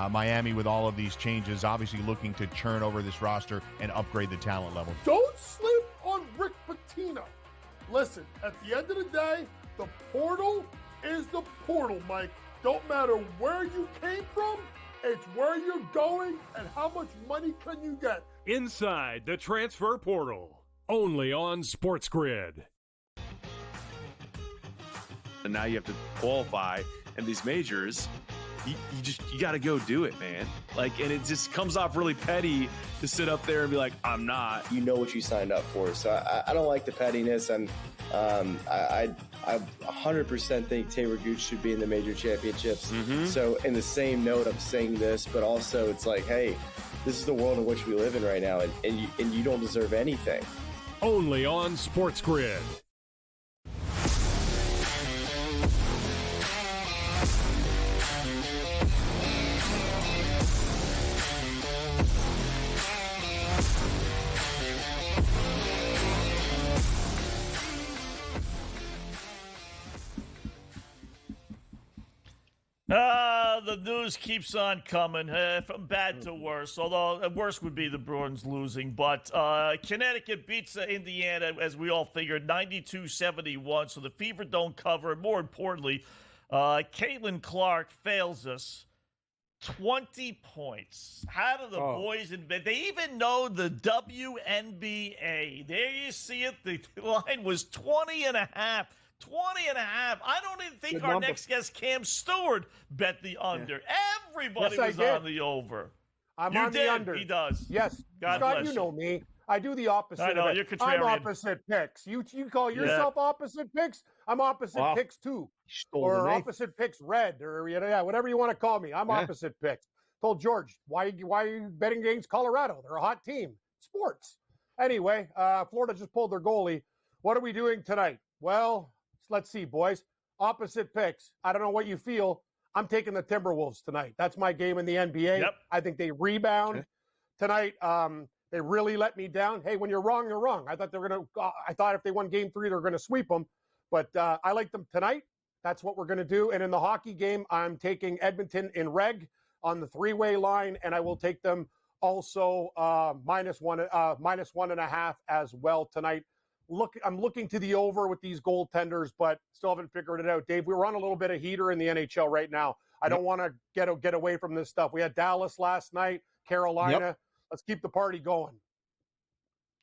Miami, with all of these changes, obviously looking to churn over this roster and upgrade the talent level. Don't sleep on Rick Pitino. Listen, at the end of the day, the portal is the portal, Mike. Don't matter where you came from, it's where you're going and how much money can you get. Inside the transfer portal, only on SportsGrid. And now you have to qualify, and these majors, you got to go do it, man. Like, and it just comes off really petty to sit up there and be like, I'm not. You know what you signed up for, so I don't like the pettiness, and I 100% think Taylor Gooch should be in the major championships. Mm-hmm. So in the same note, I'm saying this, but also it's like, hey, this is the world in which we live in right now, and you don't deserve anything. Only on SportsGrid. The news keeps on coming from bad to worse, although worse would be the Bruins losing. But Connecticut beats Indiana, as we all figured, 92-71, so the Fever don't cover. More importantly, Caitlin Clark fails us 20 points. How do the boys in bed? They even know the WNBA. There you see it. The line was 20.5. 20.5. I don't even think our next guest, Cam Stewart, bet the under. Yeah. Everybody was on the over. I'm on the under. He does. Yes. God Scott, bless you know me. I do the opposite. I know, of it. you're contrarian. I'm opposite picks. You call yourself opposite picks? I'm opposite picks too. Or opposite picks red, or whatever you want to call me. I'm opposite picks. Told George, why are you betting against Colorado? They're a hot team. Sports. Anyway, Florida just pulled their goalie. What are we doing tonight? Well, let's see, boys. Opposite picks. I don't know what you feel. I'm taking the Timberwolves tonight. That's my game in the NBA. Yep. I think they rebound tonight. They really let me down. Hey, when you're wrong, you're wrong. I thought I thought if they won Game 3, they're gonna sweep them. But I like them tonight. That's what we're gonna do. And in the hockey game, I'm taking Edmonton in reg on the 3-way line, and I will take them also -1.5 as well tonight. I'm looking to the over with these goaltenders, but still haven't figured it out. Dave, we're on a little bit of heater in the NHL right now. I don't want to get away from this stuff. We had Dallas last night, Carolina. Yep. Let's keep the party going.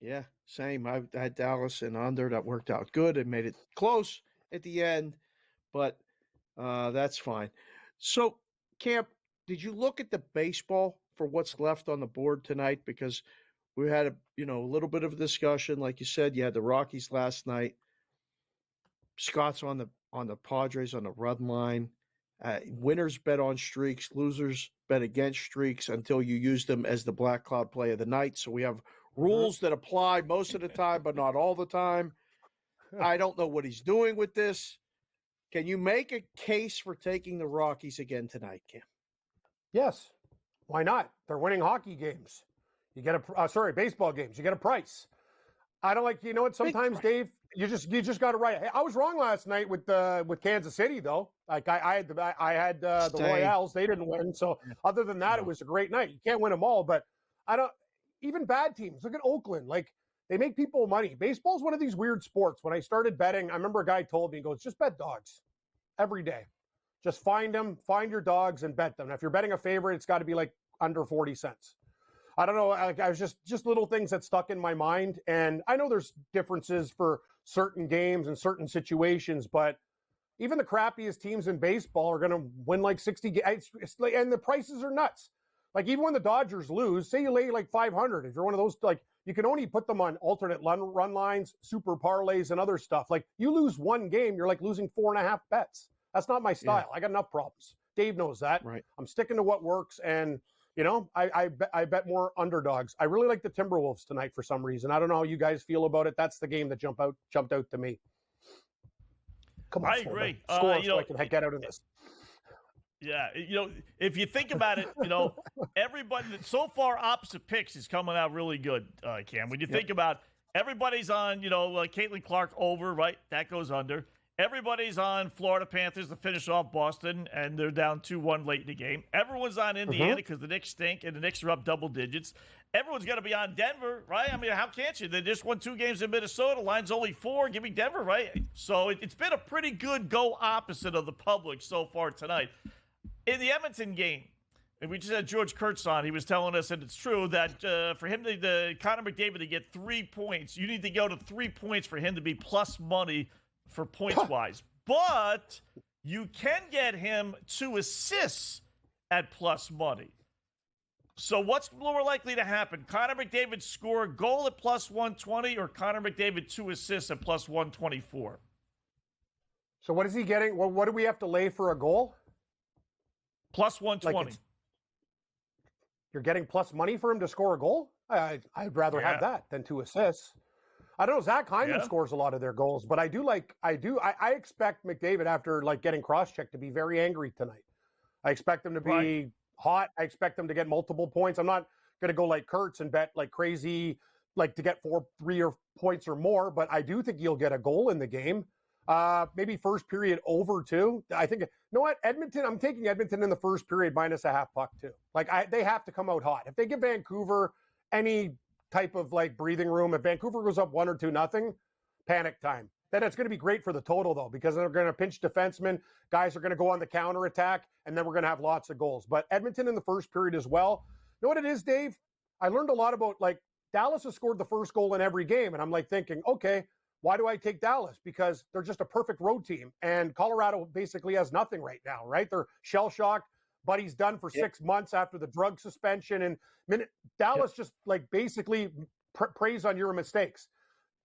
Yeah, same. I had Dallas and under. That worked out good. It made it close at the end, but that's fine. So, Camp, did you look at the baseball for what's left on the board tonight? Because we had a little bit of a discussion. Like you said, you had the Rockies last night. Scott's on the Padres on the run line. Winners bet on streaks. Losers bet against streaks until you use them as the Black Cloud play of the night. So we have rules that apply most of the time, but not all the time. I don't know what he's doing with this. Can you make a case for taking the Rockies again tonight, Cam? Yes. Why not? They're winning hockey games. You get baseball games. You get a price. I don't like, what? Sometimes, Dave, you just got it right. Hey, I was wrong last night with Kansas City, though. Like I had the Royals. They didn't win. So other than that, it was a great night. You can't win them all, but even bad teams. Look at Oakland. Like, they make people money. Baseball's one of these weird sports. When I started betting, I remember a guy told me, he goes, just bet dogs every day. Just find your dogs and bet them. Now, if you're betting a favorite, it's got to be like under 40 cents. I don't know. I was just little things that stuck in my mind. And I know there's differences for certain games and certain situations, but even the crappiest teams in baseball are going to win like 60 games. And the prices are nuts. Like, even when the Dodgers lose, say you lay like 500. If you're one of those, like, you can only put them on alternate run lines, super parlays, and other stuff. Like, you lose one game, you're like losing 4.5 bets. That's not my style. Yeah. I got enough problems. Dave knows that. Right. I'm sticking to what works, and I bet more underdogs. I really like the Timberwolves tonight for some reason. I don't know how you guys feel about it. That's the game that jumped out to me. Come on, I agree. Score so I can get out of this. Yeah, if you think about it, everybody so far opposite picks is coming out really good, Cam. When you think about everybody's on, Caitlin Clark over, right? That goes under. Everybody's on Florida Panthers to finish off Boston, and they're down 2-1 late in the game. Everyone's on Indiana because the Knicks stink, and the Knicks are up double digits. Everyone's going to be on Denver, right? I mean, how can't you? They just won 2 games in Minnesota. Line's only 4. Give me Denver, right? So it's been a pretty good go opposite of the public so far tonight. In the Edmonton game, and we just had George Kurtz on, he was telling us, and it's true, that for him, Connor McDavid to get 3 points, you need to go to 3 points for him to be plus money for points-wise. But you can get him 2 assists at plus money. So what's more likely to happen? Connor McDavid score a goal at plus 120 or Connor McDavid 2 assists at plus 124? So what is he getting? Well, what do we have to lay for a goal? Plus 120. You're getting plus money for him to score a goal? I'd rather have that than 2 assists. I don't know. Zach Hyman scores a lot of their goals, but I expect McDavid, after getting cross-checked, to be very angry tonight. I expect him to be hot. I expect him to get multiple points. I'm not going to go like Kurtz and bet like crazy, to get 3 or points or more, but I do think he'll get a goal in the game. Maybe first period over too. I think, Edmonton, I'm taking Edmonton in the first period minus a half puck too. They have to come out hot. If they give Vancouver any type of breathing room, if Vancouver goes up 1 or 2-0, panic time. Then it's going to be great for the total though, because they're going to pinch defensemen. Guys are going to go on the counter attack, and then we're going to have lots of goals. But Edmonton in the first period as well. You know what it is, Dave? I learned a lot about Dallas has scored the first goal in every game, and I'm thinking, okay, why do I take Dallas? Because they're just a perfect road team. And Colorado basically has nothing right now, right? They're shell-shocked. Buddy's done for 6 months after the drug suspension. And Dallas just basically praise on your mistakes.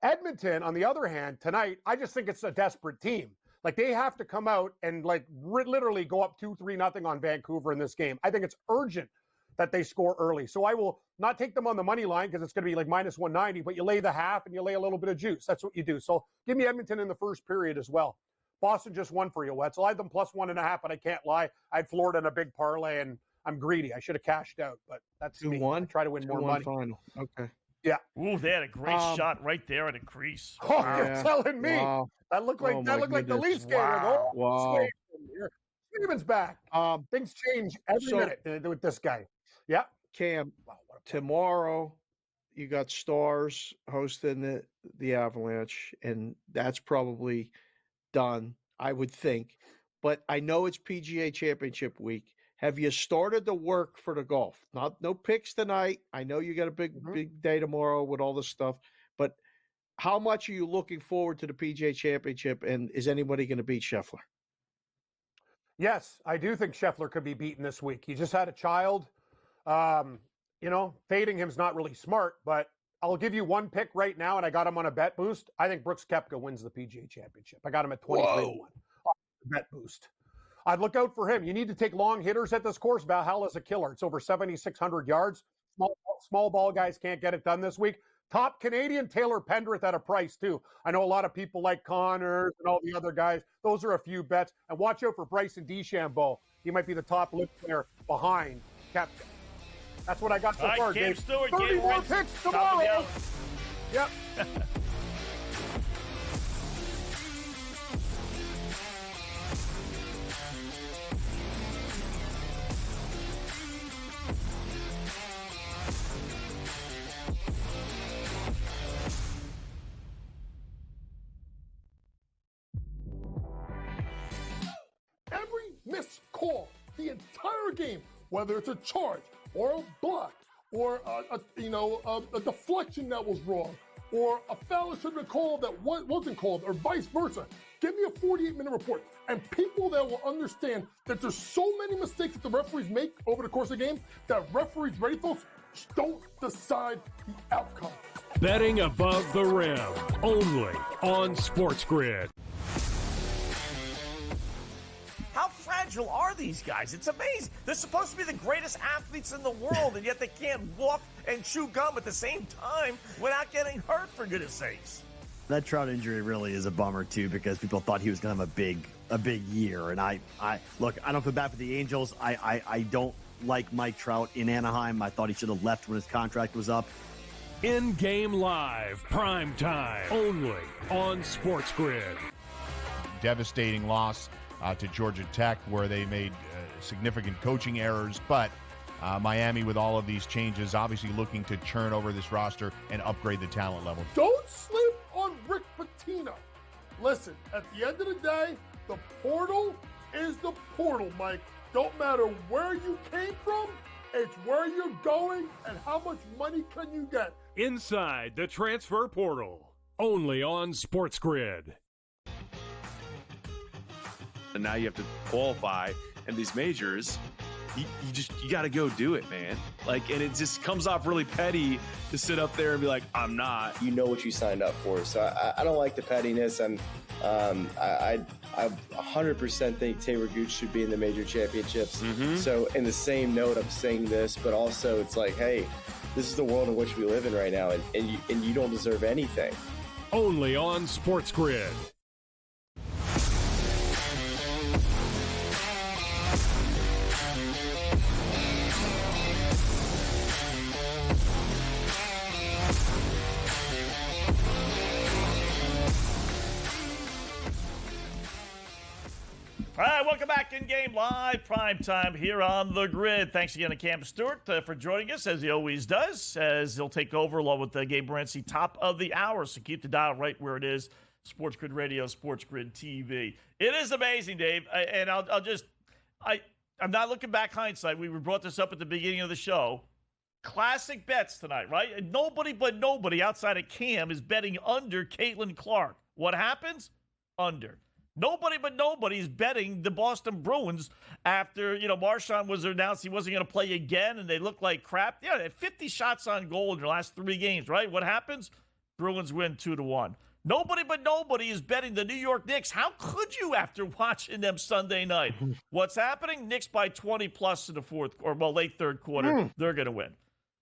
Edmonton, on the other hand, tonight, I just think it's a desperate team. Like, they have to come out and, like, literally go up 2-3-0 on Vancouver in this game. I think it's urgent that they score early. So I will not take them on the money line because it's going to be like minus 190, but you lay the half and you lay a little bit of juice. That's what you do. So give me Edmonton in the first period as well. Boston just won for you, Wetzel. I had them plus 1.5, but I can't lie. I had Florida in a big parlay, and I'm greedy. I should have cashed out, but that's 2-1. I try to win more money. Final. Okay. Yeah. Ooh, they had a great shot right there at a crease. Oh, you're telling me. Wow. That looked like the Leafs game. Wow. Wow. Steven's back. Things change every minute with this guy. Yeah. Cam, tomorrow you got Stars hosting the Avalanche, and that's probably done, I would think. But I know it's PGA Championship week. Have you started the work for the golf? No picks tonight. I know you got a big day tomorrow with all this stuff, but how much are you looking forward to the PGA Championship, and is anybody going to beat Scheffler? Yes, I do think Scheffler could be beaten this week. He just had a child. Fading him's not really smart, but I'll give you one pick right now, and I got him on a bet boost. I think Brooks Koepka wins the PGA Championship. I got him at 23-1. Bet boost. I'd look out for him. You need to take long hitters at this course. Valhalla's a killer. It's over 7,600 yards. Small ball guys can't get it done this week. Top Canadian, Taylor Pendrith at a price, too. I know a lot of people like Connors and all the other guys. Those are a few bets. And watch out for Bryson DeChambeau. He might be the top lip player behind Koepka. That's what I got so far, Dave. 30 more picks tomorrow. Yep. Every missed call, the entire game, whether it's a charge or a block or a deflection that was wrong or a foul that should have been called that wasn't called or vice versa. Give me a 48-minute report. And people that will understand that there's so many mistakes that the referees make over the course of the game that referees, ready folks, don't decide the outcome. Betting above the rim, only on SportsGrid. How fragile are these guys? It's amazing. They're supposed to be the greatest athletes in the world, and yet they can't walk and chew gum at the same time without getting hurt, for goodness sakes. That Trout injury really is a bummer, too, because people thought he was going to have a big year. And I don't feel bad for the Angels. I don't like Mike Trout in Anaheim. I thought he should have left when his contract was up. InGame Live, prime time, only on SportsGrid. Devastating loss to Georgia Tech, where they made significant coaching errors, but Miami, with all of these changes, obviously looking to churn over this roster and upgrade the talent level. Don't sleep on Rick Pitino. Listen, at the end of the day, the portal is the portal, Mike. Don't matter where you came from, it's where you're going and how much money can you get. Inside the transfer portal, only on SportsGrid. And now you have to qualify, and these majors, you got to go do it, man. Like, and it just comes off really petty to sit up there and be like, I'm not. You know what you signed up for. So I don't like the pettiness, and I 100% think Taylor Gooch should be in the major championships. So in the same note, I'm saying this, but also it's like, hey, this is the world in which we live in right now, and you don't deserve anything. Only on SportsGrid. All right, welcome back InGame Live, prime time here on the grid. Thanks again to Cam Stewart for joining us, as he always does, as he'll take over along with Gabe Morency, top of the hour. So keep the dial right where it is, SportsGrid Radio, SportsGrid TV. It is amazing, Dave, and I'm not looking back hindsight. We brought this up at the beginning of the show. Classic bets tonight, right? And nobody outside of Cam is betting under Caitlin Clark. What happens? Under. Nobody but nobody's betting the Boston Bruins after, Marchand was announced he wasn't going to play again, and they looked like crap. Yeah, they had 50 shots on goal in their last 3 games, right? What happens? Bruins win 2-1. Nobody but nobody is betting the New York Knicks. How could you after watching them Sunday night? What's happening? Knicks by 20+ in the late third quarter. They're going to win.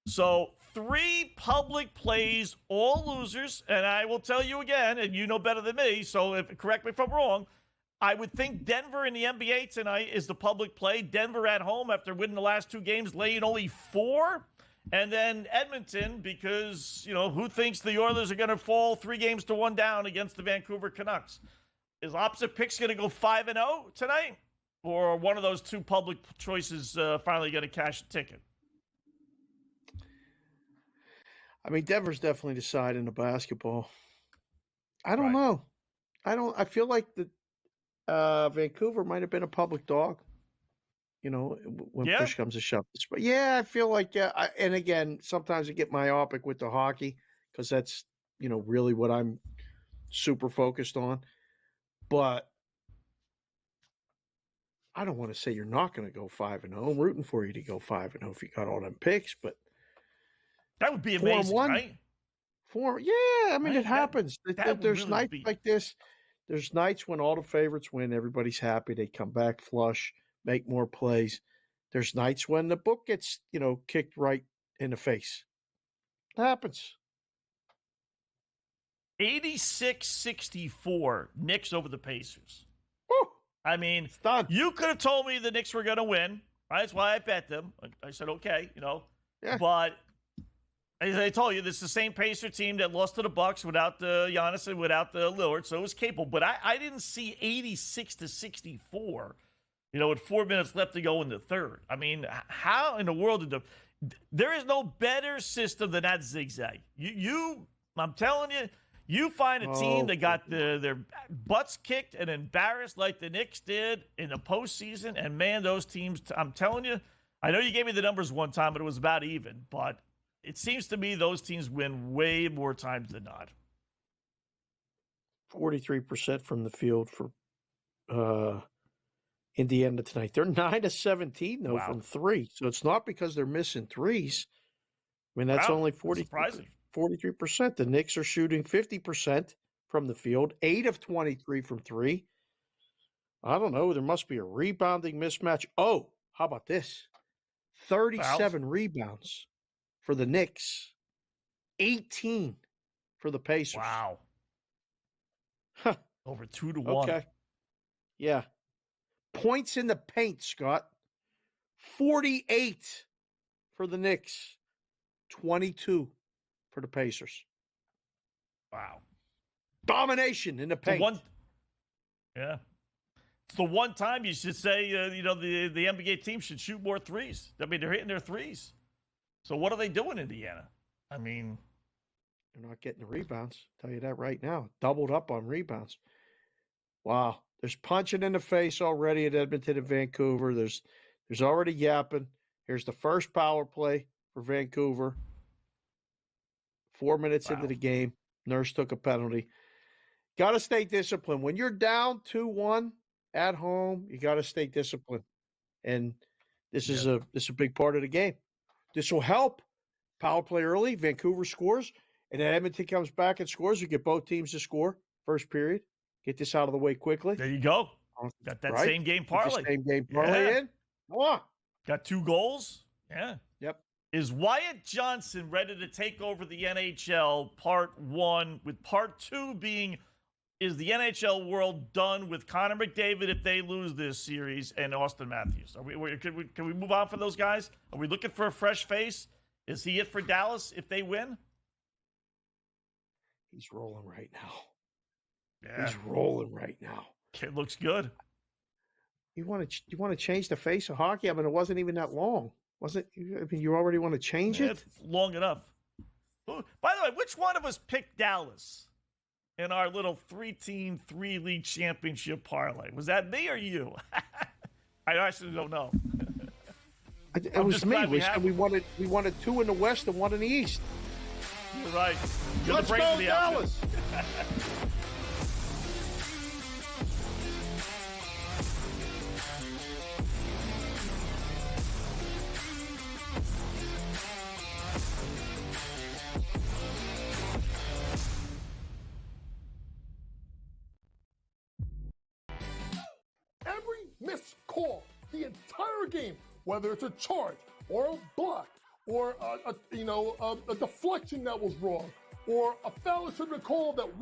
So 3 public plays, all losers. And I will tell you again, and you know better than me, so correct me if I'm wrong, I would think Denver in the NBA tonight is the public play. Denver at home after winning the last 2 games, laying only 4. And then Edmonton, because, who thinks the Oilers are going to fall 3-1 down against the Vancouver Canucks? Is opposite picks going to go 5-0 tonight? Or one of those 2 public choices finally going to cash the ticket? I mean, Denver's definitely deciding the basketball. I don't know. I feel like the Vancouver might have been a public dog. When push comes to shove. But yeah, I feel like, and again, sometimes I get myopic with the hockey because that's, really what I'm super focused on. But I don't want to say you're not going to go 5-0. I'm rooting for you to go 5-0 if you got all them picks, but that would be amazing, right? Yeah, I mean, it happens. There's really nights like this. There's nights when all the favorites win. Everybody's happy. They come back flush. Make more plays. There's nights when the book gets, kicked right in the face. It happens. 86-64, Knicks over the Pacers. Woo! I mean, you could have told me the Knicks were going to win. Right? That's why I bet them. I said, okay, Yeah. But as I told you, this is the same Pacer team that lost to the Bucks without the Giannis and without the Lillard, so it was capable. But I didn't see 86-64. With 4 minutes left to go in the third. I mean, how in the world there is no better system than that zigzag. I'm telling you, you find a team that got their butts kicked and embarrassed like the Knicks did in the postseason, and man, those teams, I'm telling you, I know you gave me the numbers one time, but it was about even, but it seems to me those teams win way more times than not. 43% from the field for Indiana tonight. They're 9-17 though from 3. So it's not because they're missing threes. I mean, that's only 43%. The Knicks are shooting 50% from the field, 8 of 23 from 3. I don't know. There must be a rebounding mismatch. Oh, how about this? 37 rebounds for the Knicks, 18 for the Pacers. Wow. Huh. Over 2-1. Okay. Yeah. Points in the paint, Scott. 48 for the Knicks. 22 for the Pacers. Wow. Domination in the paint. Yeah. It's the one time you should say, the NBA team should shoot more threes. I mean, they're hitting their threes. So what are they doing, Indiana? I mean, they're not getting the rebounds. I'll tell you that right now. Doubled up on rebounds. Wow. There's punching in the face already at Edmonton and Vancouver. There's already yapping. Here's the first power play for Vancouver. 4 minutes into the game. Nurse took a penalty. Got to stay disciplined. When you're down 2-1 at home, you got to stay disciplined. And this is a big part of the game. This will help. Power play early. Vancouver scores. And then Edmonton comes back and scores. You get both teams to score first period. Get this out of the way quickly. There you go. Got that same game parlay. Same game parlay in. Come on. Got 2 goals. Yeah. Yep. Is Wyatt Johnson ready to take over the NHL part 1, with part 2 being, is the NHL world done with Connor McDavid if they lose this series and Austin Matthews? Can we move on for those guys? Are we looking for a fresh face? Is he it for Dallas if they win? He's rolling right now. Yeah. He's rolling right now. It looks good. You want to change the face of hockey? I mean, it wasn't even that long. Was it? I mean, you already want to change it? It's long enough. By the way, which one of us picked Dallas in our little 3-team, 3-league championship parlay? Was that me or you? I actually don't know. It was me. We wanted 2 in the West and 1 in the East. You're right. Let's go, Dallas. missed call the entire game, whether it's a charge or a block or a deflection that was wrong or a foul that should have been called that